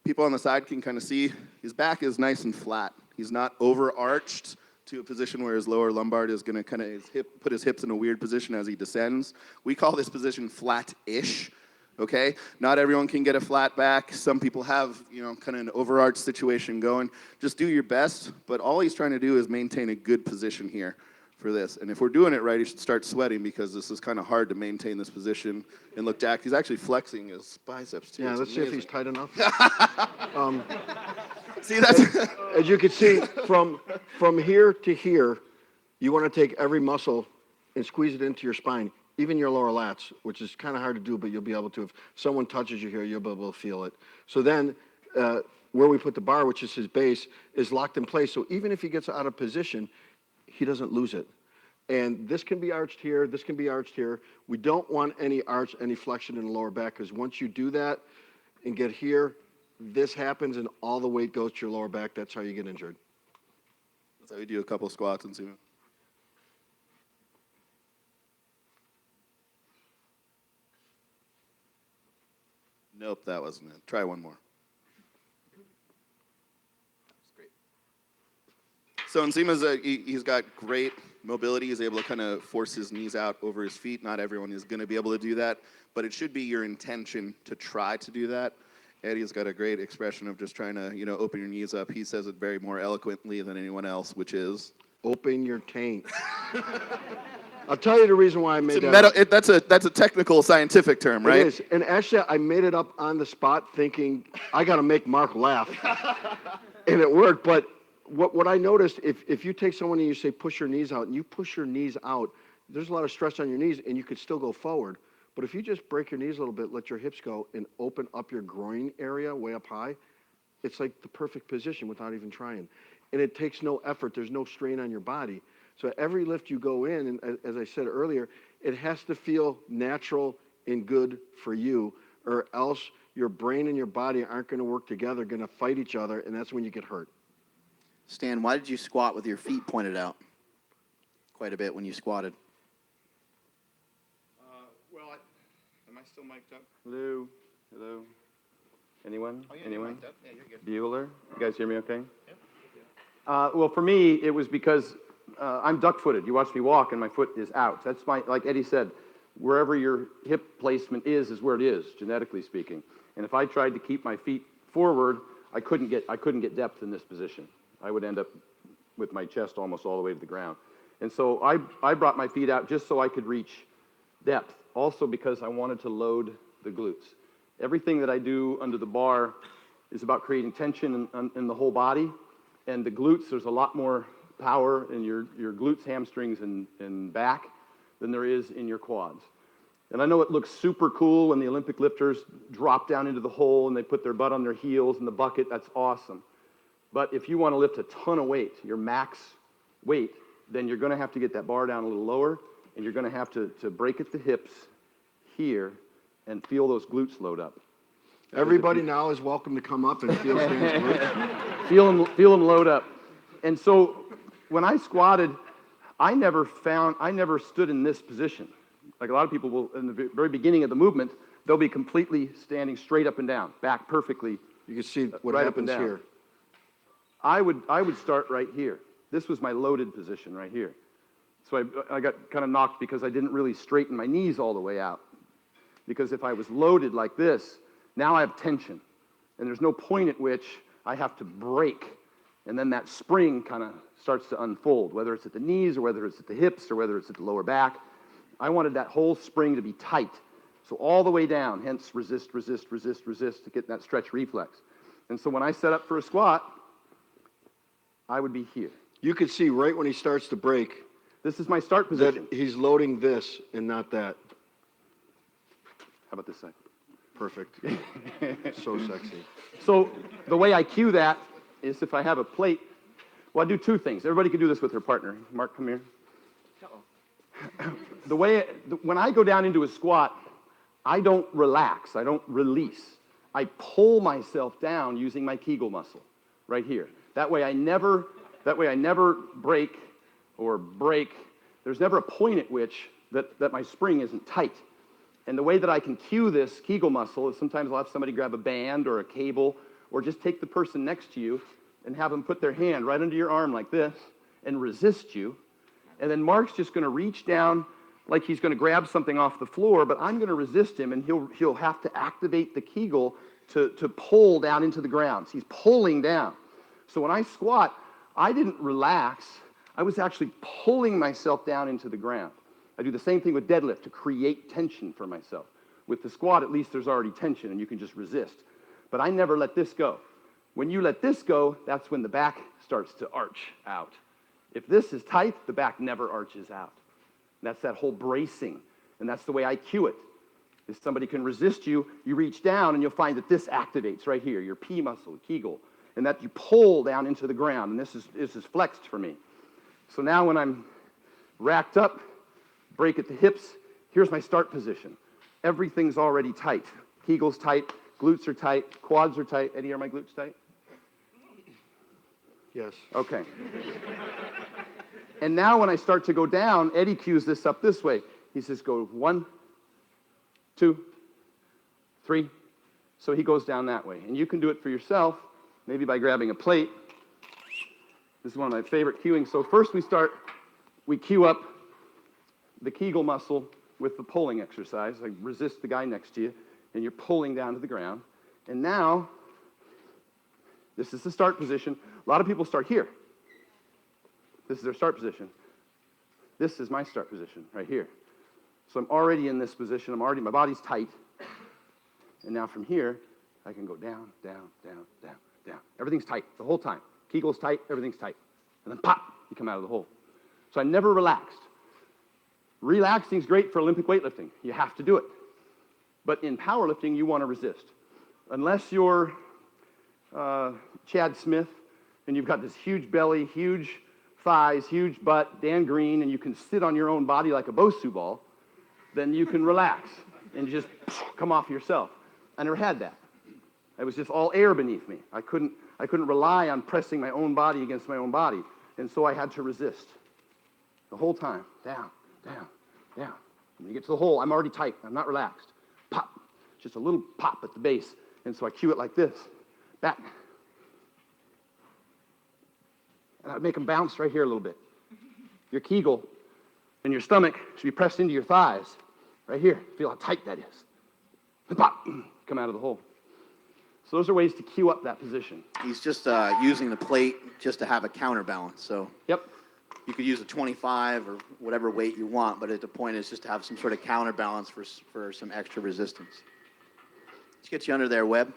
people on the side can kind of see his back is nice and flat. He's not overarched to a position where his lower lumbar is going to kind of put his hips in a weird position as he descends. We call this position flat-ish. Okay, not everyone can get a flat back. Some people have, kind of an overarched situation going. Just do your best, but all he's trying to do is maintain a good position here for this. And if we're doing it right, he should start sweating because this is kind of hard to maintain this position and look jacked. He's actually flexing his biceps too. Yeah, let's see if he's tight enough. See, that's as you can see from here to here, you want to take every muscle and squeeze it into your spine. Even your lower lats, which is kind of hard to do, but you'll be able to. If someone touches you here, you'll be able to feel it. So then where we put the bar, which is his base, is locked in place. So even if he gets out of position, he doesn't lose it. And this can be arched here. This can be arched here. We don't want any arch, any flexion in the lower back, because once you do that and get here, this happens and all the weight goes to your lower back. That's how you get injured. That's how you do a couple squats and see. Nope, that wasn't it. Try one more. That's great. So Nsima's he's got great mobility. He's able to kind of force his knees out over his feet. Not everyone is going to be able to do that, but it should be your intention to try to do that. Eddie's got a great expression of just trying to, open your knees up. He says it very more eloquently than anyone else, which is open your taint. I'll tell you the reason why I made that. That's a technical scientific term, right? It is. And actually, I made it up on the spot thinking, I got to make Mark laugh. And it worked. But what I noticed, if you take someone and you say, push your knees out, and you push your knees out, there's a lot of stress on your knees, and you could still go forward. But if you just break your knees a little bit, let your hips go, and open up your groin area way up high, it's like the perfect position without even trying. And it takes no effort. There's no strain on your body. So every lift you go in, and as I said earlier, it has to feel natural and good for you, or else your brain and your body aren't going to work together, going to fight each other, and that's when you get hurt. Stan, why did you squat with your feet pointed out quite a bit when you squatted? Am I still mic'd up? Hello? Hello? Anyone? Oh, yeah, Anyone? Yeah, you're good. Bueller? You guys hear me okay? Yep. Well, for me, it was because I'm duck-footed. You watch me walk, and my foot is out. That's like Eddie said, wherever your hip placement is where it is, genetically speaking. And if I tried to keep my feet forward, I couldn't get depth in this position. I would end up with my chest almost all the way to the ground. And so I brought my feet out just so I could reach depth, also because I wanted to load the glutes. Everything that I do under the bar is about creating tension in the whole body, and the glutes, there's a lot more power in your glutes, hamstrings, and back than there is in your quads. And I know it looks super cool when the Olympic lifters drop down into the hole and they put their butt on their heels in the bucket. That's awesome. But if you want to lift a ton of weight, your max weight, then you're going to have to get that bar down a little lower, and you're going to have to break at the hips here and feel those glutes load up. Everybody now is welcome to come up and feel Stan's glutes. Feel them load up. And so when I squatted, I never stood in this position. Like a lot of people will, in the very beginning of the movement, they'll be completely standing straight up and down, back perfectly. You can see what right happens here. I would start right here. This was my loaded position right here. So I got kind of knocked because I didn't really straighten my knees all the way out. Because if I was loaded like this, now I have tension. And there's no point at which I have to break. And then that spring kind of starts to unfold, whether it's at the knees or whether it's at the hips or whether it's at the lower back. I wanted that whole spring to be tight. So all the way down, hence resist to get that stretch reflex. And so when I set up for a squat, I would be here. You can see right when he starts to break This is my start position. that he's loading this and not that. How about this side? Perfect. So sexy. So the way I cue that is if I have a plate, well, I do two things. Everybody can do this with their partner. Mark, come here. When I go down into a squat, I don't relax. I don't release. I pull myself down using my Kegel muscle right here. That way I never break or break. There's never a point at which that my spring isn't tight. And the way that I can cue this Kegel muscle is sometimes I'll have somebody grab a band or a cable or just take the person next to you and have them put their hand right under your arm like this and resist you. And then Mark's just going to reach down like he's going to grab something off the floor, but I'm going to resist him, and he'll have to activate the Kegel to pull down into the ground. So he's pulling down. So when I squat, I didn't relax. I was actually pulling myself down into the ground. I do the same thing with deadlift to create tension for myself. With the squat, at least there's already tension, and you can just resist. But I never let this go. When you let this go, that's when the back starts to arch out. If this is tight, the back never arches out. And that's that whole bracing, and that's the way I cue it. If somebody can resist you, you reach down, and you'll find that this activates right here, your P muscle, Kegel, and that you pull down into the ground, and this is flexed for me. So now when I'm racked up, break at the hips, here's my start position. Everything's already tight. Kegel's tight, glutes are tight, quads are tight. Eddie, are my glutes tight? Yes. Okay. And now when I start to go down, Eddie cues this up this way. He says, go 1, 2, 3. So he goes down that way. And you can do it for yourself, maybe by grabbing a plate. This is one of my favorite cueing. So first we cue up the Kegel muscle with the pulling exercise. Like resist the guy next to you, and you're pulling down to the ground. And now, this is the start position. A lot of people start here. This is their start position. This is my start position right here. So I'm already in this position. My body's tight. And now from here, I can go down, down, down, down, down. Everything's tight the whole time. Kegel's tight, everything's tight. And then pop, you come out of the hole. So I never relaxed. Relaxing is great for Olympic weightlifting. You have to do it. But in powerlifting, you want to resist. Unless you're Chad Smith and you've got this huge belly, huge thighs, huge butt, Dan Green, and you can sit on your own body like a Bosu ball, then you can relax and just come off yourself. I never had that. It was just all air beneath me. I couldn't rely on pressing my own body against my own body. And so I had to resist the whole time. Down, down, down. When you get to the hole, I'm already tight. I'm not relaxed. Pop. Just a little pop at the base. And so I cue it like this. Back. And I'd make them bounce right here a little bit. Your Kegel and your stomach should be pressed into your thighs. Right here. Feel how tight that is. And pop, come out of the hole. So those are ways to cue up that position. He's just using the plate just to have a counterbalance. So Yep. you could use a 25 or whatever weight you want, but the point is just to have some sort of counterbalance for some extra resistance. Let's get you under there, Webb.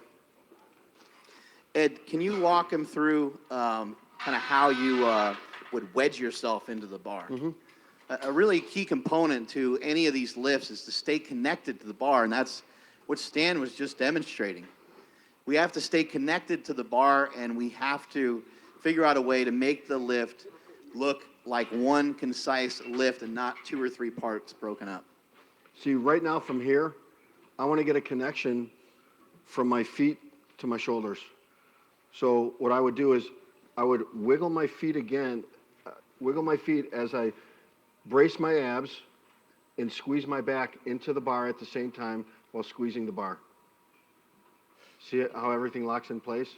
Ed, can you walk him through kind of how you would wedge yourself into the bar? Mm-hmm. A really key component to any of these lifts is to stay connected to the bar, and that's what Stan was just demonstrating. We have to stay connected to the bar, and we have to figure out a way to make the lift look like one concise lift and not 2 or 3 parts broken up. See, right now from here, I want to get a connection from my feet to my shoulders. So what I would do is I would wiggle my feet again, as I brace my abs and squeeze my back into the bar at the same time while squeezing the bar. See it, how everything locks in place?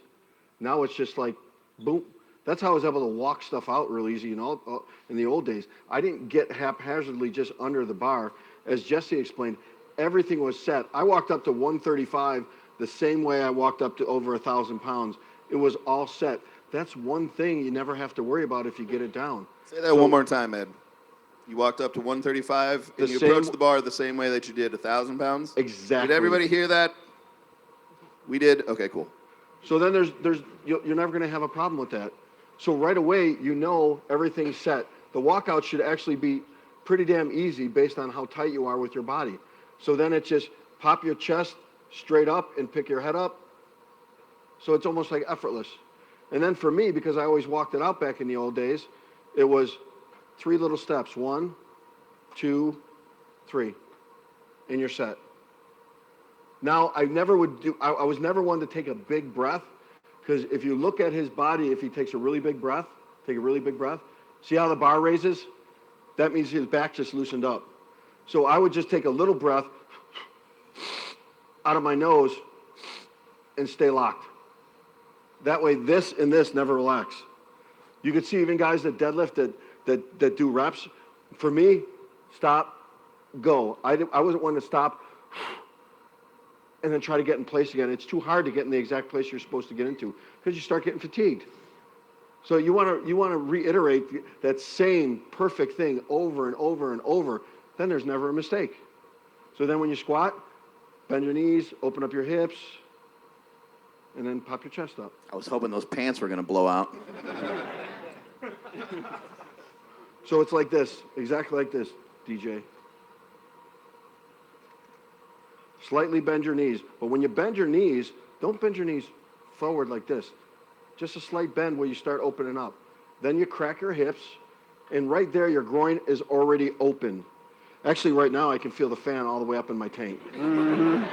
Now it's just like, boom. That's how I was able to walk stuff out real easy, in the old days. I didn't get haphazardly just under the bar. As Jesse explained, everything was set. I walked up to 135 the same way I walked up to over 1,000 pounds. It was all set. That's one thing you never have to worry about if you get it down. Say that one more time, Ed. You walked up to 135 and you approached the bar the same way that you did 1,000 pounds? Exactly. Did everybody hear that? We did? Okay, cool. So then you're never going to have a problem with that. So right away, everything's set. The walkout should actually be pretty damn easy based on how tight you are with your body. So then it's just pop your chest straight up and pick your head up. So it's almost like effortless. And then for me, because I always walked it out back in the old days, it was 3 little steps. 1, 2, 3. And you're set. Now, I was never one to take a big breath, because if you look at his body, if he takes a really big breath, see how the bar raises? That means his back just loosened up. So I would just take a little breath out of my nose and stay locked. That way, this and this never relax. You can see even guys that deadlift that do reps. For me, stop, go. I wasn't one to stop and then try to get in place again. It's too hard to get in the exact place you're supposed to get into because you start getting fatigued. So you want to reiterate that same perfect thing over and over and over. Then there's never a mistake. So then when you squat, bend your knees, open up your hips, and then pop your chest up. I was hoping those pants were going to blow out. So it's like this, exactly like this, DJ. Slightly bend your knees. But when you bend your knees, don't bend your knees forward like this. Just a slight bend where you start opening up. Then you crack your hips, and right there your groin is already open. Actually, right now I can feel the fan all the way up in my tank. Mm-hmm.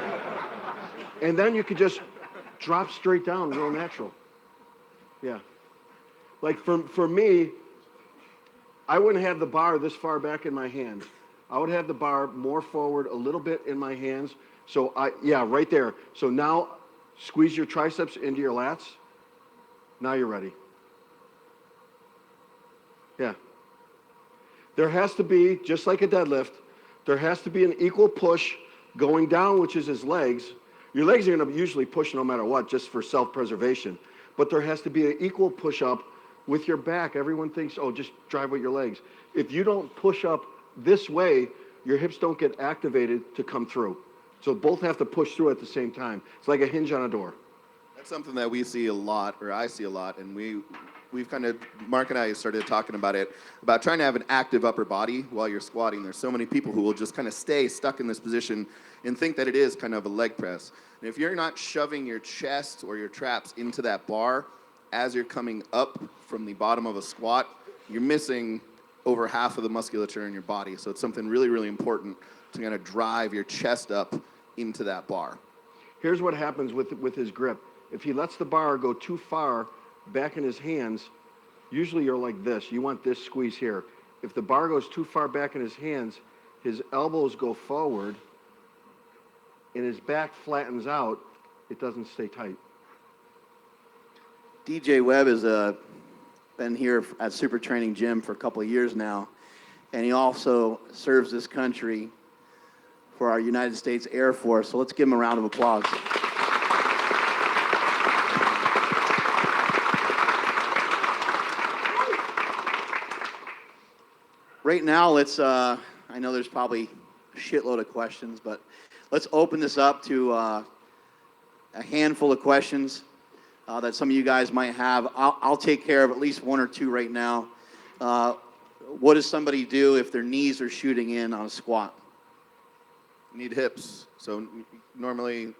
And then you could just drop straight down, real natural. Yeah. Like for me, I wouldn't have the bar this far back in my hands. I would have the bar more forward a little bit in my hands. So right there. So now squeeze your triceps into your lats. Now you're ready. Yeah. There has to be, just like a deadlift, there has to be an equal push going down, which is his legs. Your legs are going to usually push no matter what, just for self-preservation. But there has to be an equal push-up with your back. Everyone thinks, just drive with your legs. If you don't push up this way, your hips don't get activated to come through. So both have to push through at the same time. It's like a hinge on a door. That's something that we see a lot, or I see a lot, and we've kind of, Mark and I started talking about it, about trying to have an active upper body while you're squatting. There's so many people who will just kind of stay stuck in this position and think that it is kind of a leg press. And if you're not shoving your chest or your traps into that bar as you're coming up from the bottom of a squat, you're missing over half of the musculature in your body. So it's something really, really important to kind of drive your chest up into that bar. Here's what happens with his grip. If he lets the bar go too far back in his hands, usually you're like this. You want this squeeze here. If the bar goes too far back in his hands, his elbows go forward and his back flattens out, it doesn't stay tight. DJ Webb has been here at SuperTraining Gym for a couple of years now, and he also serves this country for our United States Air Force. So let's give him a round of applause. Right now, let's, I know there's probably a shitload of questions, but let's open this up to a handful of questions that some of you guys might have. I'll take care of at least one or two right now. What does somebody do if their knees are shooting in on a squat? You need hips. So normally,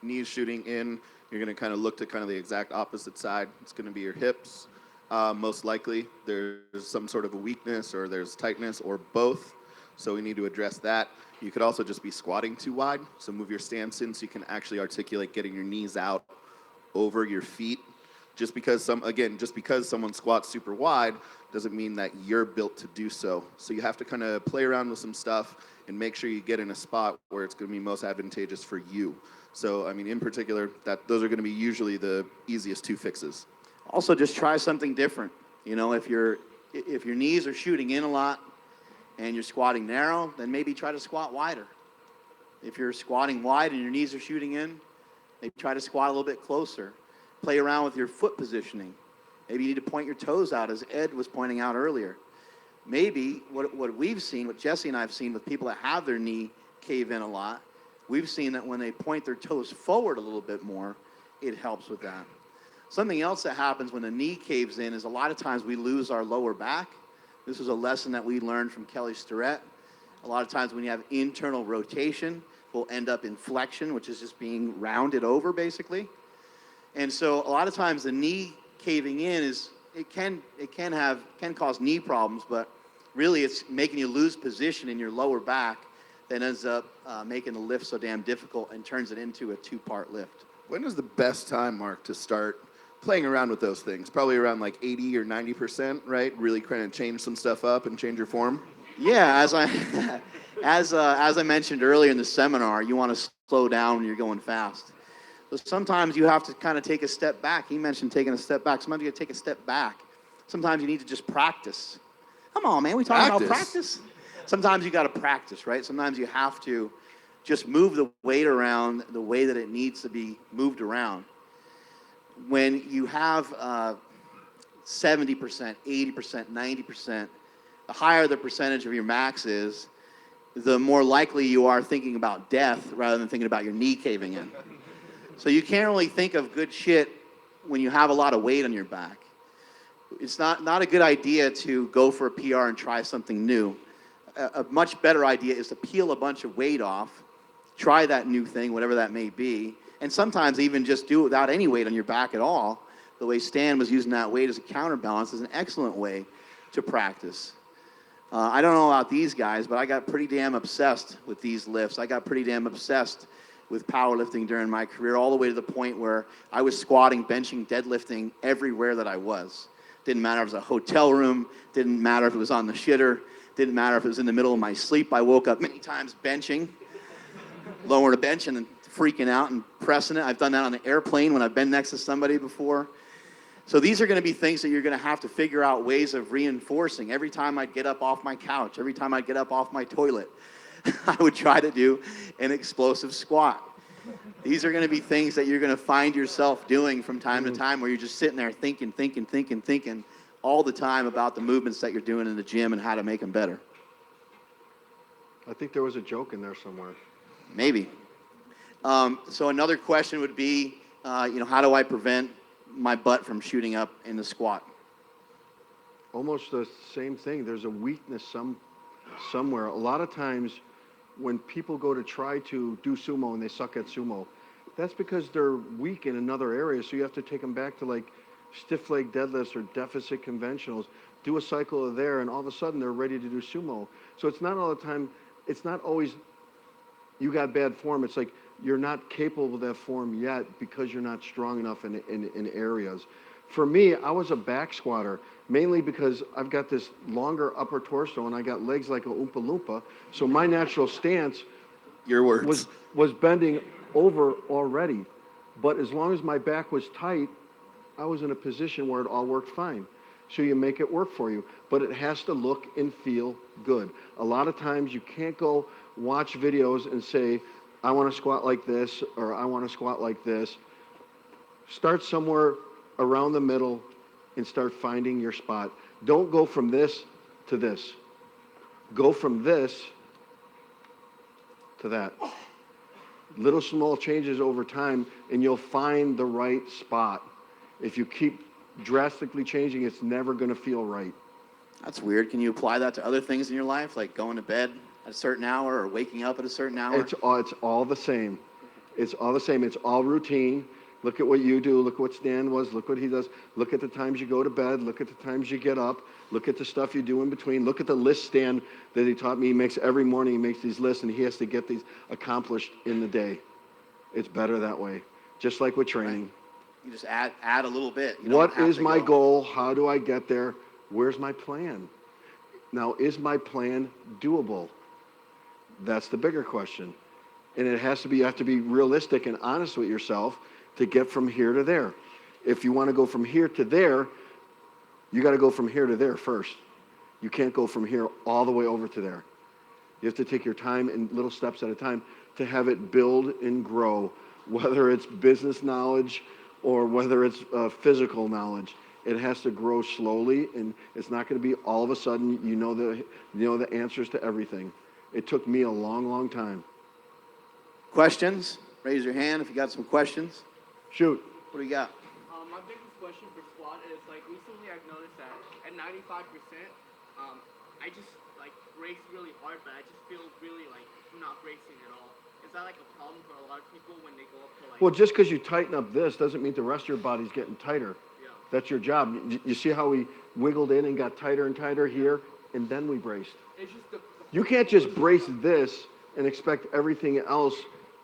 knees shooting in, you're going to kind of look to kind of the exact opposite side. It's going to be your hips. Most likely, there's some sort of a weakness or there's tightness or both. So we need to address that. You could also just be squatting too wide. So move your stance in so you can actually articulate getting your knees out over your feet. Just because someone squats super wide doesn't mean that you're built to do so. So you have to kind of play around with some stuff and make sure you get in a spot where it's going to be most advantageous for you. So, I mean, in particular, those are going to be usually the easiest two fixes. Also, just try something different. You know, if your knees are shooting in a lot and you're squatting narrow, then maybe try to squat wider. If you're squatting wide and your knees are shooting in, maybe try to squat a little bit closer. Play around with your foot positioning. Maybe you need to point your toes out, as Ed was pointing out earlier. Maybe what we've seen, what Jesse and I have seen with people that have their knee cave in a lot, we've seen that when they point their toes forward a little bit more, it helps with that. Something else that happens when the knee caves in is a lot of times we lose our lower back. This was a lesson that we learned from Kelly Starrett. A lot of times when you have internal rotation, we'll end up in flexion, which is just being rounded over, basically. And so a lot of times the knee caving in can cause knee problems, but really it's making you lose position in your lower back that ends up making the lift so damn difficult and turns it into a two-part lift. When is the best time, Mark, to start playing around with those things? Probably around like 80 or 90%, right? Really kind of change some stuff up and change your form? Yeah, as I mentioned earlier in the seminar, you want to slow down when you're going fast. So sometimes you have to kind of take a step back. He mentioned taking a step back. Sometimes you got to take a step back. Sometimes you need to just practice. Come on, man, we talking about practice? Sometimes you got to practice, right? Sometimes you have to just move the weight around the way that it needs to be moved around. When you have 70%, 80%, 90%, the higher the percentage of your max is, the more likely you are thinking about death rather than thinking about your knee caving in. So you can't really think of good shit when you have a lot of weight on your back. It's not a good idea to go for a PR and try something new. A much better idea is to peel a bunch of weight off, try that new thing, whatever that may be, and sometimes even just do it without any weight on your back at all. The way Stan was using that weight as a counterbalance is an excellent way to practice. I don't know about these guys, but I got pretty damn obsessed with these lifts. I got pretty damn obsessed with powerlifting during my career, all the way to the point where I was squatting, benching, deadlifting everywhere that I was. Didn't matter if it was a hotel room, didn't matter if it was on the shitter, didn't matter if it was in the middle of my sleep. I woke up many times benching, lowering a bench and then freaking out and pressing it. I've done that on the airplane when I've been next to somebody before. So these are going to be things that you're going to have to figure out ways of reinforcing. Every time I'd get up off my couch, every time I'd get up off my toilet, I would try to do an explosive squat. These are going to be things that you're going to find yourself doing from time to time, where you're just sitting there thinking all the time about the movements that you're doing in the gym and how to make them better. I think there was a joke in there somewhere. Maybe. So another question would be, how do I prevent my butt from shooting up in the squat? Almost the same thing. There's a weakness somewhere. A lot of times when people go to try to do sumo and they suck at sumo, that's because they're weak in another area. So you have to take them back to like stiff leg deadlifts or deficit conventionals, do a cycle of there, and all of a sudden they're ready to do sumo. So it's not all the time, it's not always you got bad form. It's like you're not capable of that form yet because you're not strong enough in areas. For me, I was a back squatter, mainly because I've got this longer upper torso and I got legs like a Oompa Loompa. So my natural stance Your words. was bending over already. But as long as my back was tight, I was in a position where it all worked fine. so you make it work for you. But it has to look and feel good. A lot of times you can't go watch videos and say, I want to squat like this, or I want to squat like this. Start somewhere around the middle and start finding your spot. Don't go from this to this. Go from this to that. Little small changes over time, and you'll find the right spot. If you keep drastically changing, it's never going to feel right. That's weird. Can you apply that to other things in your life, like going to bed at a certain hour or waking up at a certain hour? It's all the same. It's all the same. It's all routine. Look at what you do. Look what Stan was. Look what he does. Look at the times you go to bed. Look at the times you get up. Look at the stuff you do in between. Look at the list Stan that he taught me. He makes every morning. He makes these lists, and he has to get these accomplished in the day. It's better that way. Just like with training. You just add a little bit. You don't What have is to my go. goal? How do I get there? Where's my plan? Now, is my plan doable? That's the bigger question. And it has to be, you have to be realistic and honest with yourself to get from here to there. If you want to go from here to there, you got to go from here to there first. You can't go from here all the way over to there. You have to take your time and little steps at a time to have it build and grow, whether it's business knowledge or whether it's physical knowledge. It has to grow slowly, and it's not going to be all of a sudden you know the answers to everything. It took me a long, long time. Questions? Raise your hand if you got some questions. Shoot. What do you got? My biggest question for squat is, like, recently I've noticed that at 95%, I just, like, brace really hard, but I just feel really, like, not bracing at all. Is that, like, a problem for a lot of people when they go up to, like... Well, just because you tighten up this doesn't mean the rest of your body's getting tighter. Yeah. That's your job. You see how we wiggled in and got tighter and tighter here, and then we braced. It's just the You can't just brace this and expect everything else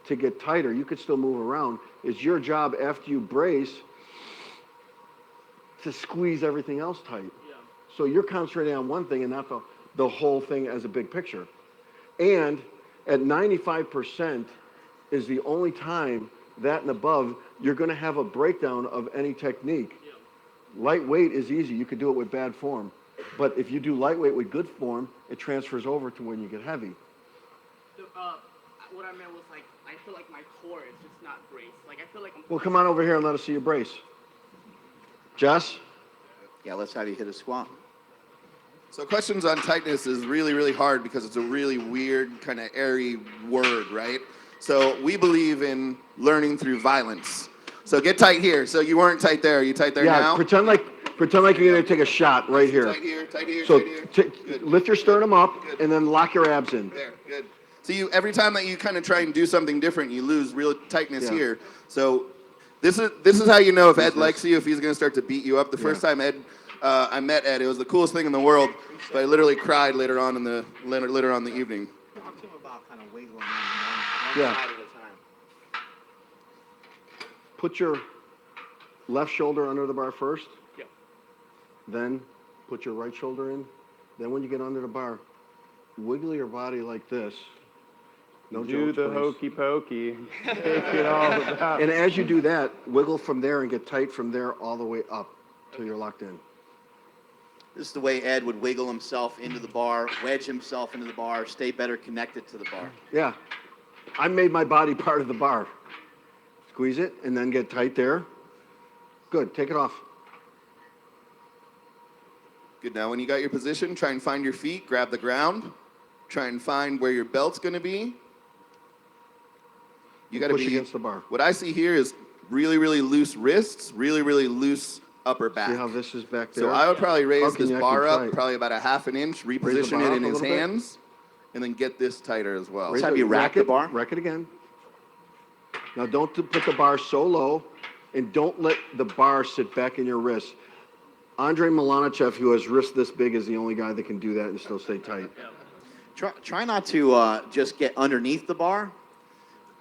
to get tighter. You could still move around. It's your job after you brace to squeeze everything else tight. Yeah. So you're concentrating on one thing and not the whole thing as a big picture. And at 95% is the only time that and above you're going to have a breakdown of any technique. Yeah. Lightweight is easy. You could do it with bad form. But if you do lightweight with good form, it transfers over to when you get heavy. What I meant was, like, I feel like my core is just not braced. Like, I feel like I'm... Well, come on over here and let us see your brace. Jess? Yeah, let's have you hit a squat. So questions on tightness is really, really hard because it's a really weird, kind of airy word, right? So we believe in learning through violence. So get tight here. So you weren't tight there. Are you tight there now? Yeah, pretend like you're going to take a shot right here. Tight here, tight here, So tight here. Good. lift your sternum up Good. and then lock your abs in. There, good. So every time that you kind of try and do something different, you lose real tightness Yeah. here. So this is how you know if Ed likes you, if he's going to start to beat you up. The first time I met Ed, it was the coolest thing in the world, but I literally cried later on in the evening. Talk to him about kind of wiggling Yeah. side at a time. Put your left shoulder under the bar first. Yeah. Then put your right shoulder in. Then when you get under the bar, wiggle your body like this. No Do jokes, the please. hokey pokey. Take it all about. And as you do that, wiggle from there and get tight from there all the way up till you're locked in. This is the way Ed would wiggle himself into the bar, wedge himself into the bar, stay better connected to the bar. Yeah. I made my body part of the bar. Squeeze it and then get tight there. Good. Take it off. Good. Now when you got your position, try and find your feet, grab the ground, try and find where your belt's going to be. You got to Push be against the bar. What I see here is really, really loose wrists, really, really loose upper back. See how this is back there? So I would probably raise How can this you bar keep up tight? probably about a half an inch, the reposition bar it up in a his little bit. hands, and then get this tighter as well. Raise have it, you rack the bar? Rack it again. Now don't put the bar so low, and don't let the bar sit back in your wrist. Andrei Milanichev, who has wrists this big, is the only guy that can do that and still stay tight. Try not to just get underneath the bar.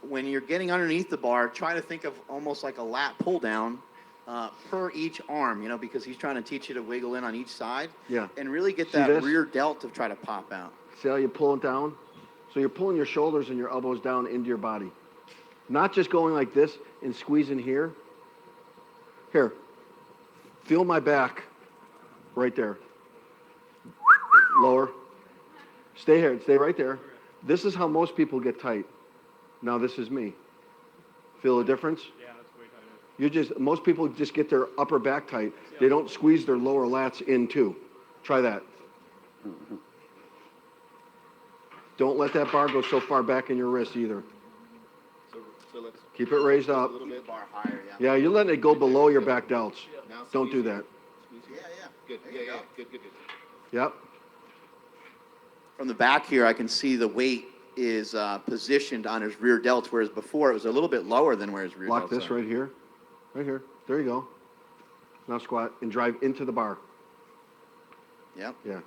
When you're getting underneath the bar, try to think of almost like a lat pull down per each arm, because he's trying to teach you to wiggle in on each side. Yeah. And really get See that this? rear delt to try to pop out. See how you pull it down? So you're pulling your shoulders and your elbows down into your body. Not just going like this and squeezing here. Here. Feel my back. Right there. Lower. Stay here. Stay right there. This is how most people get tight. Now this is me. Feel the difference? Yeah, that's way tighter. Most people just get their upper back tight. They don't squeeze their lower lats in too. Try that. Don't let that bar go so far back in your wrist either. So let's Keep it raised up. a little bit. Bar higher, yeah. Yeah, you're letting it go below your back delts. Now Don't do squeeze. that. Yeah, yeah. Good. There Yeah, you yeah. go. Good, good, good. Yep. From the back here, I can see the weight is positioned on his rear delts, whereas before it was a little bit lower than where his rear Lock delts this are. right here. Right here. There you go. Now squat and drive into the bar. Yep. Yeah.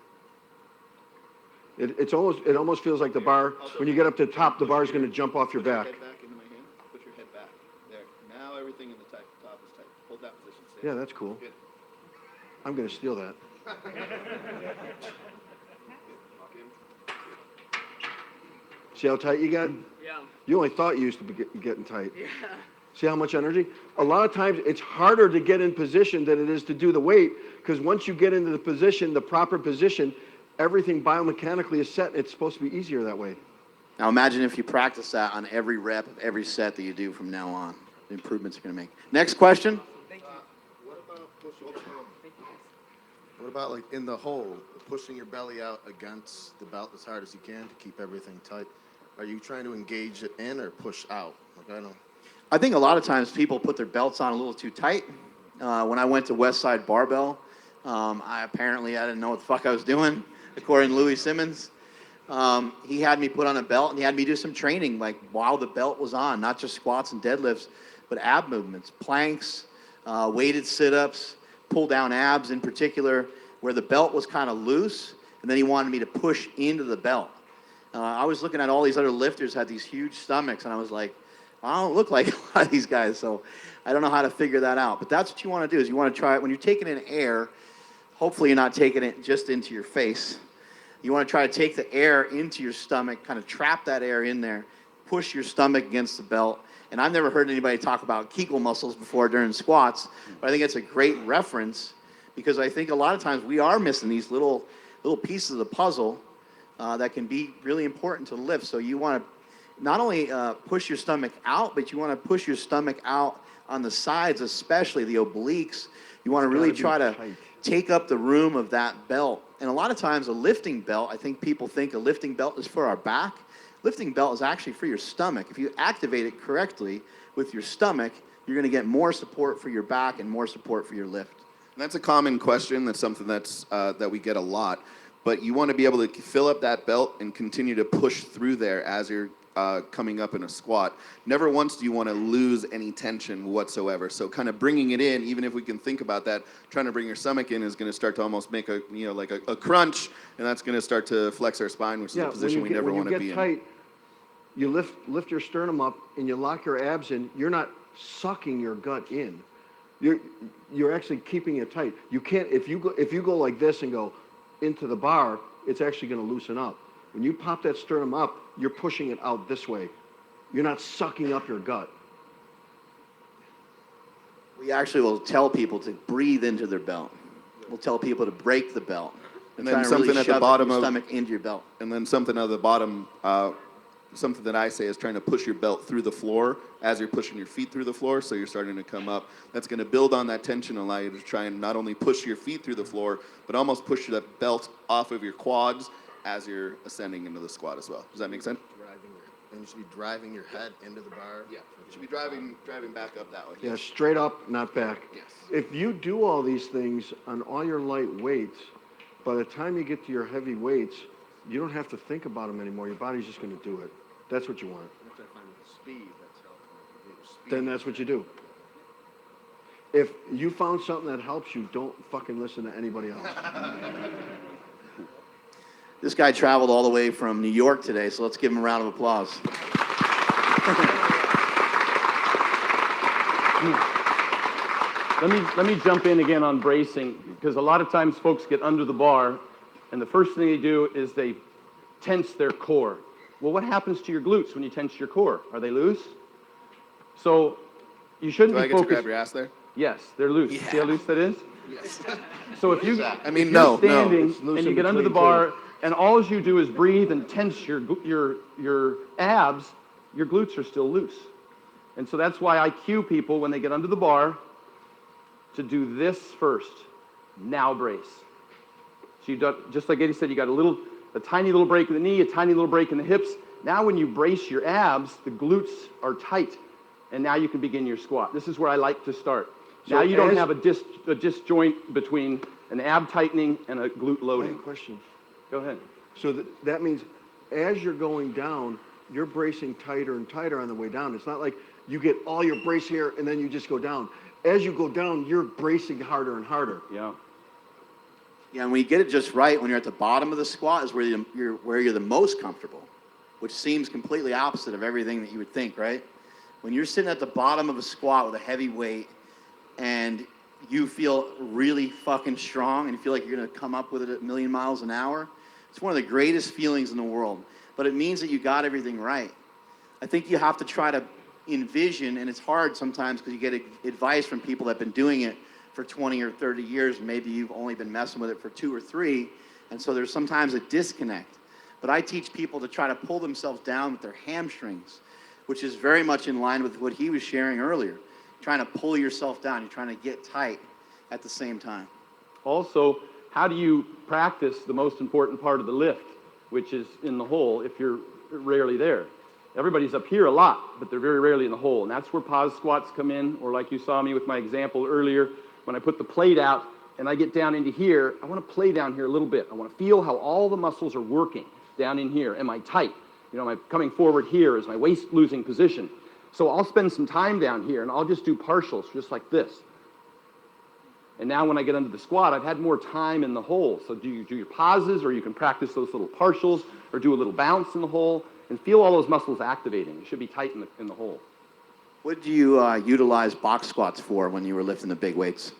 It almost feels like the bar, when you get up to the top, the bar is going to jump off your Put back. Your head back into my hand. Put your head back. There. Now everything in the top is tight. Hold that position. Stay. Yeah, that's cool. Good. I'm going to steal that. Lock in. See how tight you got? Yeah. You only thought you used to be getting tight. Yeah. See how much energy? A lot of times it's harder to get in position than it is to do the weight, because once you get into the position, the proper position, everything biomechanically is set. It's supposed to be easier that way. Now imagine if you practice that on every rep of every set that you do from now on. The improvements you're going to make. Next question. Thank you. What about like in the hole, pushing your belly out against the belt as hard as you can to keep everything tight? Are you trying to engage it in or push out? Like I don't. I think a lot of times people put their belts on a little too tight. When I went to Westside Barbell, I didn't know what the fuck I was doing, according to Louis Simmons. He had me put on a belt and he had me do some training like while the belt was on, not just squats and deadlifts, but ab movements, planks, weighted sit-ups, pull down abs in particular, where the belt was kind of loose, and then he wanted me to push into the belt. I was looking at all these other lifters had these huge stomachs, and I was like, I don't look like a lot of these guys, so I don't know how to figure that out. But that's what you want to do, is you want to try it. When you're taking in air, hopefully you're not taking it just into your face. You want to try to take the air into your stomach, kind of trap that air in there, push your stomach against the belt. And I've never heard anybody talk about Kegel muscles before during squats, but I think it's a great reference because I think a lot of times we are missing these little pieces of the puzzle that can be really important to lift. So you want to not only push your stomach out, but you want to push your stomach out on the sides, especially the obliques. You want to really try to take up the room of that belt. And a lot of times a lifting belt, I think people think a lifting belt is for our back. Lifting belt is actually for your stomach. If you activate it correctly with your stomach, you're going to get more support for your back and more support for your lift. And that's a common question. That's something that we get a lot. But you want to be able to fill up that belt and continue to push through there as you're coming up in a squat. Never once do you want to lose any tension whatsoever. So kind of bringing it in, even if we can think about that, trying to bring your stomach in is going to start to almost make a crunch, and that's going to start to flex our spine, which is a position we never want to be in. When you get tight, you lift your sternum up and you lock your abs in. You're not sucking your gut in. You're actually keeping it tight. You can't if you go like this and go into the bar, it's actually going to loosen up. When you pop that sternum up, you're pushing it out this way. You're not sucking up your gut. We actually will tell people to breathe into their belt. We'll tell people to break the belt. And try then to something really at the shove bottom your of stomach into your belt. And then something at the bottom, something that I say is trying to push your belt through the floor as you're pushing your feet through the floor, so you're starting to come up. That's going to build on that tension and allow you to try and not only push your feet through the floor, but almost push that belt off of your quads as you're ascending into the squat as well. Does that make sense? And you should be driving your head into the bar. Yeah. You should be driving back up that way. Yeah, straight up, not back. Yes. If you do all these things on all your light weights, by the time you get to your heavy weights, you don't have to think about them anymore. Your body's just going to do it. That's what you want. That's what I find with speed. That's helpful. Then that's what you do. If you found something that helps you, don't fucking listen to anybody else. This guy traveled all the way from New York today, so let's give him a round of applause. Let me jump in again on bracing, because a lot of times folks get under the bar, and the first thing they do is they tense their core. Well, what happens to your glutes when you tense your core? Are they loose? So you shouldn't Do I be get to focused. grab your ass there? Yes, they're loose. Yeah. See how loose that is? So if you, I mean, if no, you're standing it's loose and you in get under the between, bar, too. and all you do is breathe and tense your abs, your glutes are still loose. And so that's why I cue people when they get under the bar to do this first. Now brace. So you just like Eddie said, you got a tiny little break in the knee, a tiny little break in the hips. Now when you brace your abs, the glutes are tight, and now you can begin your squat. This is where I like to start. So now you don't as- have a disjoint between an ab tightening and a glute I loading. have a question. Go ahead. So that means as you're going down, you're bracing tighter and tighter on the way down. It's not like you get all your brace here and then you just go down. As you go down, you're bracing harder and harder. Yeah. Yeah, and when you get it just right, when you're at the bottom of the squat is where you're the most comfortable, which seems completely opposite of everything that you would think, right? When you're sitting at the bottom of a squat with a heavy weight and you feel really fucking strong and you feel like you're gonna come up with it at a million miles an hour, it's one of the greatest feelings in the world. But it means that you got everything right. I think you have to try to envision, and it's hard sometimes because you get advice from people that have been doing it for 20 or 30 years, and maybe you've only been messing with it for 2 or 3, and so there's sometimes a disconnect. But I teach people to try to pull themselves down with their hamstrings, which is very much in line with what he was sharing earlier. Trying to pull yourself down, you're trying to get tight at the same time. Also, how do you practice the most important part of the lift, which is in the hole if you're rarely there? Everybody's up here a lot, but they're very rarely in the hole. And that's where Passe Squats come in, or like you saw me with my example earlier, when I put the plate out and I get down into here, I want to play down here a little bit. I want to feel how all the muscles are working down in here. Am I tight? You know, am I coming forward here? Is my waist losing position? So I'll spend some time down here and I'll just do partials just like this. And now when I get under the squat, I've had more time in the hole. So do you do your pauses, or you can practice those little partials, or do a little bounce in the hole and feel all those muscles activating. It should be tight in the hole. What did you utilize box squats for when you were lifting the big weights?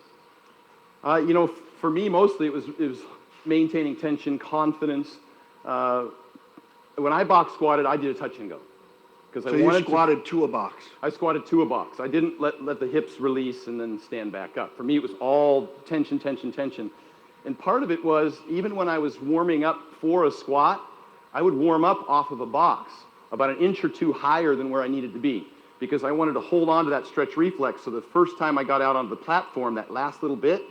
You know, for me, mostly it was maintaining tension, confidence. When I box squatted, I did a touch and go. Because So you squatted to a box. I squatted to a box. I didn't let the hips release and then stand back up. For me, it was all tension, tension, tension. And part of it was, even when I was warming up for a squat, I would warm up off of a box about 1 inch or 2 higher than where I needed to be, because I wanted to hold on to that stretch reflex. So the first time I got out onto the platform, that last little bit,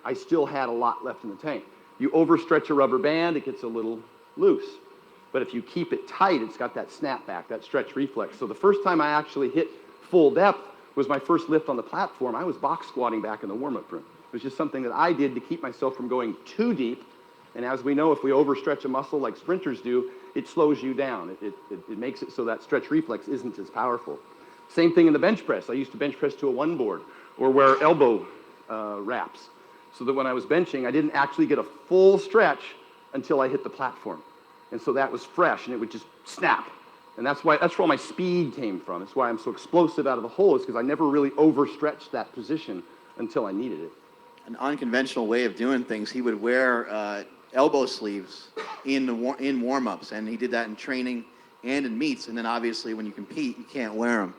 I still had a lot left in the tank. You overstretch a rubber band, it gets a little loose. But if you keep it tight, it's got that snapback, that stretch reflex. So the first time I actually hit full depth was my first lift on the platform. I was box squatting back in the warm-up room. It was just something that I did to keep myself from going too deep. And as we know, if we overstretch a muscle like sprinters do, it slows you down. It makes it so that stretch reflex isn't as powerful. Same thing in the bench press. I used to bench press to a 1 board or wear elbow wraps, so that when I was benching, I didn't actually get a full stretch until I hit the platform. And so that was fresh, and it would just snap. And that's where all my speed came from. That's why I'm so explosive out of the hole, is because I never really overstretched that position until I needed it. An unconventional way of doing things, he would wear elbow sleeves in warm-ups, and he did that in training and in meets. And then obviously when you compete, you can't wear them.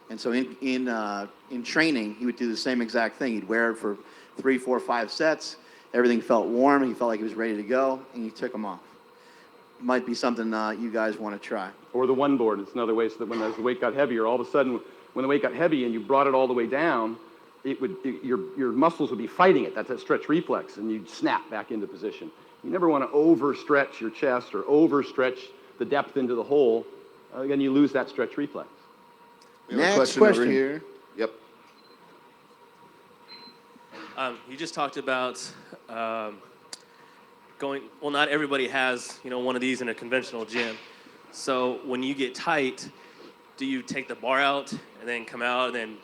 And so in training, he would do the same exact thing. He'd wear it for 3, 4, 5 sets. Everything felt warm. He felt like he was ready to go, and he took them off. Might be something you guys want to try. Or the 1 board. It's another way, so that when the weight got heavier, all of a sudden, when the weight got heavy and you brought it all the way down, your muscles would be fighting it. That's that stretch reflex, and you'd snap back into position. You never want to overstretch your chest or overstretch the depth into the hole. Again, you lose that stretch reflex. We have a Next question over here. Yep. You just talked about well, not everybody has, one of these in a conventional gym. So when you get tight, do you take the bar out and then come out and then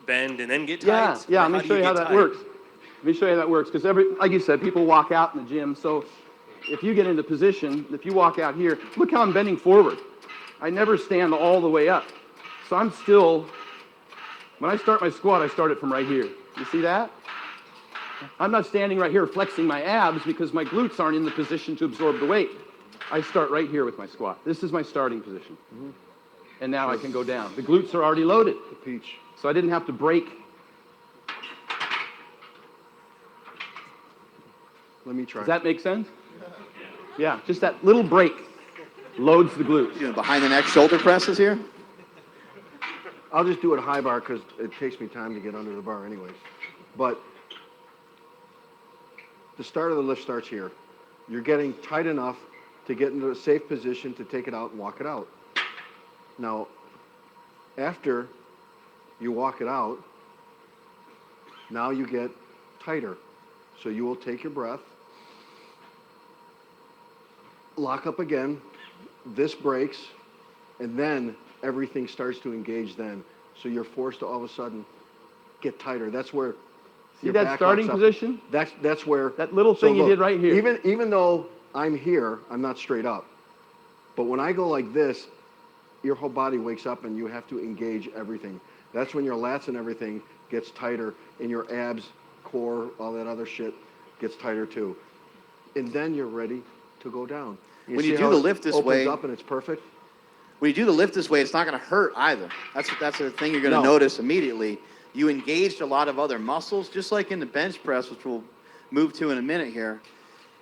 bend and then get tight? Yeah. Let me show you how that works. Let me show you how that works, because like you said, people walk out in the gym. So if you get into position, if you walk out here, look how I'm bending forward. I never stand all the way up. So I'm still, when I start my squat, I start it from right here. You see that? I'm not standing right here flexing my abs because my glutes aren't in the position to absorb the weight. I start right here with my squat. This is my starting position. Mm-hmm. And now I can go down. The glutes are already loaded. The peach. So I didn't have to break. Let me try. Does that make sense? Yeah, just that little break loads the glutes. Doing behind the neck shoulder presses here. I'll just do it high bar because it takes me time to get under the bar anyways. But the start of the lift starts here. You're getting tight enough to get into a safe position to take it out and walk it out. Now, after you walk it out, now you get tighter. So you will take your breath, lock up again, this breaks, and then everything starts to engage then. So you're forced to all of a sudden get tighter. That's where See that starting position? That's where that little thing you did right here. Even though I'm here, I'm not straight up. But when I go like this, your whole body wakes up and you have to engage everything. That's when your lats and everything gets tighter, and your abs, core, all that other shit gets tighter too. And then you're ready to go down. When you do the lift this way, opens up and it's perfect. When you do the lift this way, it's not going to hurt either. That's the thing you're going to notice immediately. You engaged a lot of other muscles, just like in the bench press, which we'll move to in a minute here.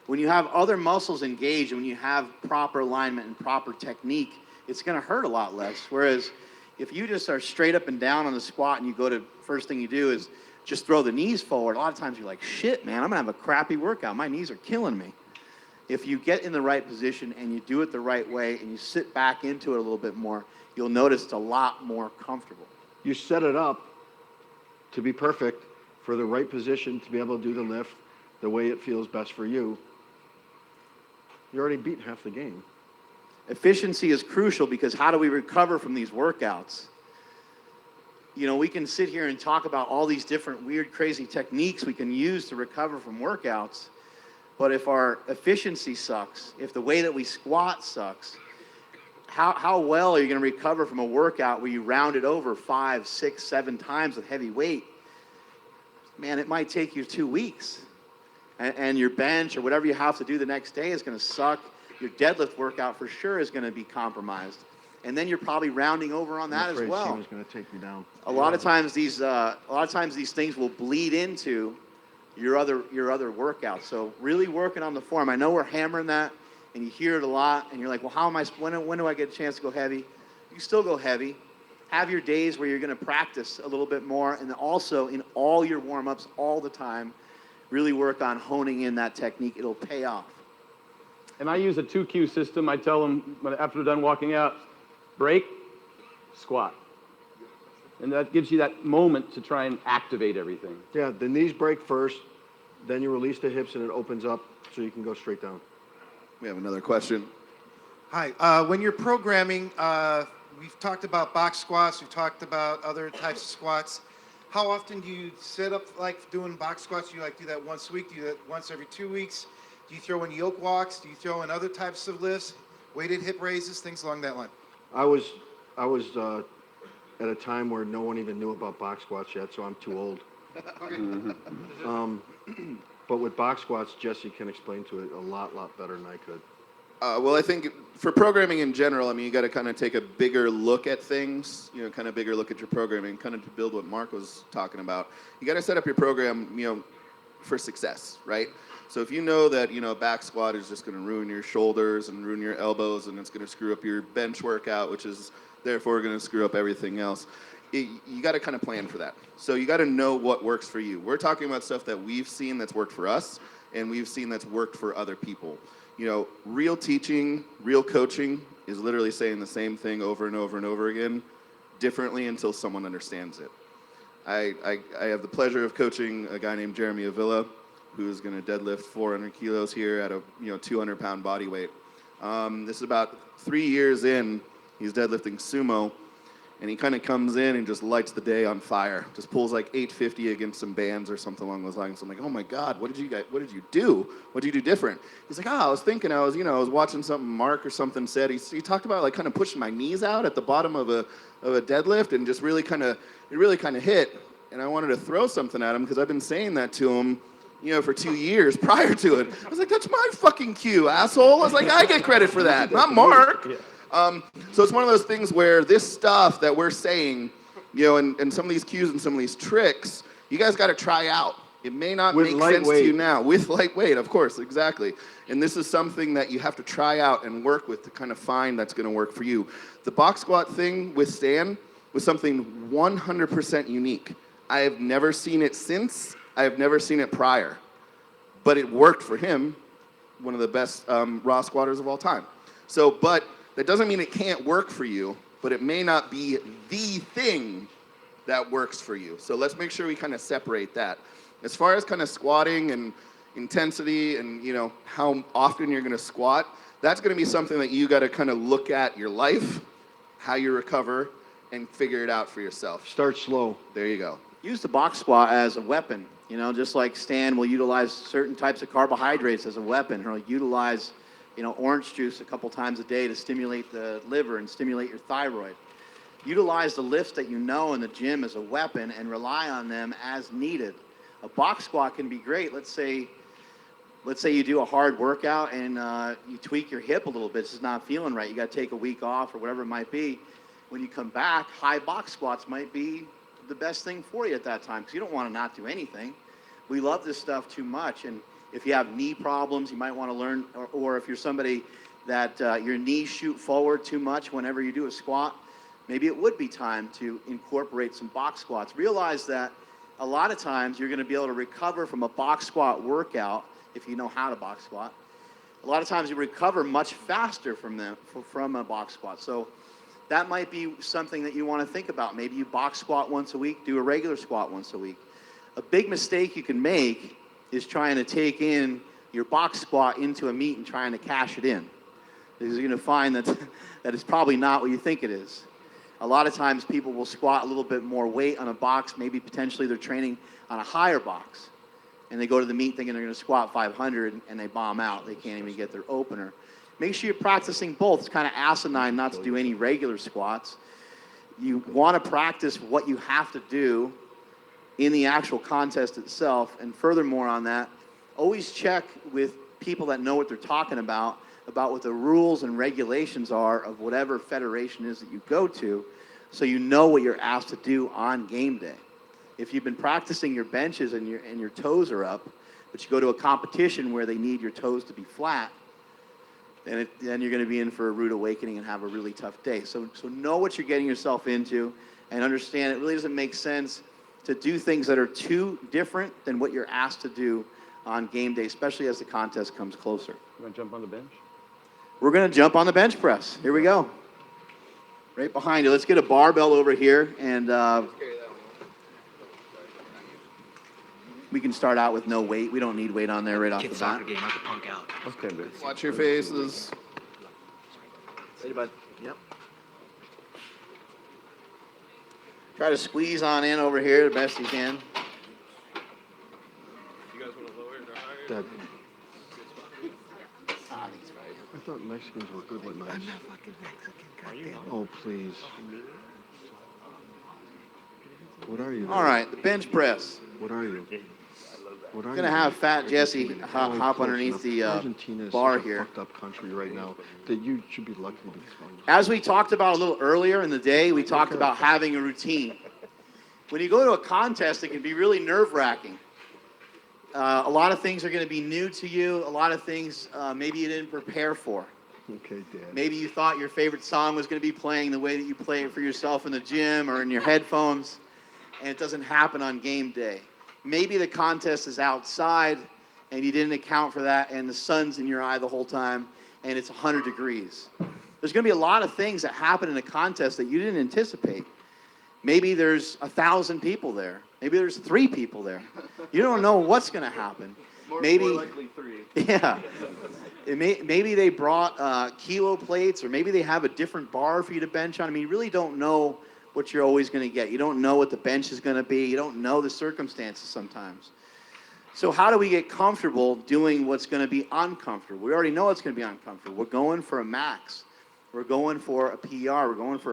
When you have other muscles engaged, and when you have proper alignment and proper technique, it's going to hurt a lot less. Whereas if you just are straight up and down on the squat and you go to, first thing you do is just throw the knees forward, a lot of times you're like, shit, man, I'm going to have a crappy workout. My knees are killing me. If you get in the right position and you do it the right way and you sit back into it a little bit more, you'll notice it's a lot more comfortable. You set it up to be perfect for the right position to be able to do the lift the way it feels best for you. You already beat half the game. Efficiency is crucial because how do we recover from these workouts? You know, we can sit here and talk about all these different weird, crazy techniques we can use to recover from workouts. But if our efficiency sucks, if the way that we squat sucks, how well are you going to recover from a workout where you round it over 5, 6, 7 times with heavy weight? Man, it might take you 2 weeks. And your bench or whatever you have to do the next day is going to suck. Your deadlift workout for sure is going to be compromised. And then you're probably rounding over on that as well. I'm afraid Nsima going to take me down. A lot of times these things will bleed into your other workouts. So really working on the form. I know we're hammering that, and you hear it a lot, and you're like, well, when do I get a chance to go heavy? You can still go heavy. Have your days where you're going to practice a little bit more, and also in all your warm-ups all the time, really work on honing in that technique. It'll pay off. And I use a 2Q system. I tell them after they're done walking out, break, squat. And that gives you that moment to try and activate everything. Yeah, the knees break first, then you release the hips and it opens up so you can go straight down. We have another question. Hi. When you're programming, we've talked about box squats. We've talked about other types of squats. How often do you set up like doing box squats? Do you like do that once a week? Do you do that once every 2 weeks? Do you throw in yoke walks? Do you throw in other types of lifts, weighted hip raises, things along that line? I was at a time where no one even knew about box squats yet, so I'm too old. But with box squats, Jesse can explain to it a lot better than I could. Well, I think for programming in general, I mean, you got to kind of take a bigger look at things, you know, kind of bigger look at your programming, kind of to build what Mark was talking about. You got to set up your program, you know, for success, right? So if you know that, you know, back squat is just going to ruin your shoulders and ruin your elbows and it's going to screw up your bench workout, which is therefore going to screw up everything else, you got to kind of plan for that. So you got to know what works for you. We're talking about stuff that we've seen that's worked for us and we've seen that's worked for other people. You know, real teaching, real coaching is literally saying the same thing over and over and over again, differently until someone understands it. I have the pleasure of coaching a guy named Jeremy Avila, who's going to deadlift 400 kilos here at a 200-pound body weight. This is about 3 years in. He's deadlifting sumo, and he kind of comes in and just lights the day on fire. Just pulls like 850 against some bands or something along those lines. So I'm like, oh my God, what did you do? What did you do different? He's like, I was thinking, I was watching something Mark or something said. He talked about like kind of pushing my knees out at the bottom of a deadlift and just really kind of hit. And I wanted to throw something at him because I've been saying that to him, for 2 years prior to it. I was like, that's my fucking cue, asshole. I was like, I get credit for that, not Mark. So it's one of those things where this stuff that we're saying, and some of these cues and some of these tricks, you guys got to try out. It may not With make sense to you lightweight. now. With lightweight, of course, exactly. And this is something that you have to try out and work with to kind of find that's going to work for you. The box squat thing with Stan was something 100% unique. I have never seen it since. I have never seen it prior. But it worked for him, one of the best raw squatters of all time. So, but that doesn't mean it can't work for you, but it may not be the thing that works for you. So let's make sure we kind of separate that. As far as kind of squatting and intensity and, you know, how often you're going to squat, that's going to be something that you got to kind of look at your life, how you recover, and figure it out for yourself. Start slow. There you go. Use the box squat as a weapon. You know, just like Stan will utilize certain types of carbohydrates as a weapon, or utilize, you know, orange juice a couple times a day to stimulate the liver and stimulate your thyroid. Utilize the lifts that you know in the gym as a weapon and rely on them as needed. A box squat can be great. Let's say you do a hard workout and you tweak your hip a little bit. It's just not feeling right. You got to take a week off or whatever it might be. When you come back, high box squats might be the best thing for you at that time, because you don't want to not do anything. We love this stuff too much. And if you have knee problems, you might want to learn, or if you're somebody that your knees shoot forward too much whenever you do a squat, maybe it would be time to incorporate some box squats. Realize that a lot of times you're going to be able to recover from a box squat workout if you know how to box squat. A lot of times you recover much faster from a box squat. So that might be something that you want to think about. Maybe you box squat once a week, do a regular squat once a week. A big mistake you can make is trying to take in your box squat into a meet and trying to cash it in. Because you're going to find that it's probably not what you think it is. A lot of times people will squat a little bit more weight on a box. Maybe potentially they're training on a higher box. And they go to the meet thinking they're going to squat 500 and they bomb out. They can't even get their opener. Make sure you're practicing both. It's kind of asinine not to do any regular squats. You want to practice what you have to do in the actual contest itself. And furthermore on that, always check with people that know what they're talking about what the rules and regulations are of whatever federation is that you go to, so you know what you're asked to do on game day. If you've been practicing your benches and your toes are up, but you go to a competition where they need your toes to be flat, then you're going to be in for a rude awakening and have a really tough day. So know what you're getting yourself into, and understand it really doesn't make sense to do things that are too different than what you're asked to do on game day, especially as the contest comes closer. You want to jump on the bench? We're going to jump on the bench press. Here we go. Right behind you. Let's get a barbell over here, and we can start out with no weight. We don't need weight on there right off the bat. Game, I could punk out. Okay, but Watch your faces. Ready, bud? Yep. Try to squeeze on in over here the best you can. That, I thought Mexicans were good with knives. I'm not fucking Mexican, goddamn. Oh, please. What are you? All right, the bench press. What are you? What are I'm going to have Fat Jesse hop Close underneath enough. the Argentina is bar such a here. fucked up country right now that you should be lucky to be sponsored. As we talked about a little earlier in the day, we talked about having a routine. When you go to a contest, it can be really nerve-wracking. A lot of things are going to be new to you. A lot of things maybe you didn't prepare for. Okay, Dad. Maybe you thought your favorite song was going to be playing the way that you play it for yourself in the gym or in your headphones, and it doesn't happen on game day. Maybe the contest is outside, and you didn't account for that, and the sun's in your eye the whole time, and it's 100 degrees. There's going to be a lot of things that happen in a contest that you didn't anticipate. Maybe there's 1,000 people there. Maybe there's 3 people there. You don't know what's going to happen. More likely 3. Yeah. Maybe they brought kilo plates, or maybe they have a different bar for you to bench on. I mean, you really don't know what you're always going to get. You don't know what the bench is going to be. You don't know the circumstances sometimes. So how do we get comfortable doing what's going to be uncomfortable? We already know it's going to be uncomfortable. We're going for a max. We're going for a PR. We're going for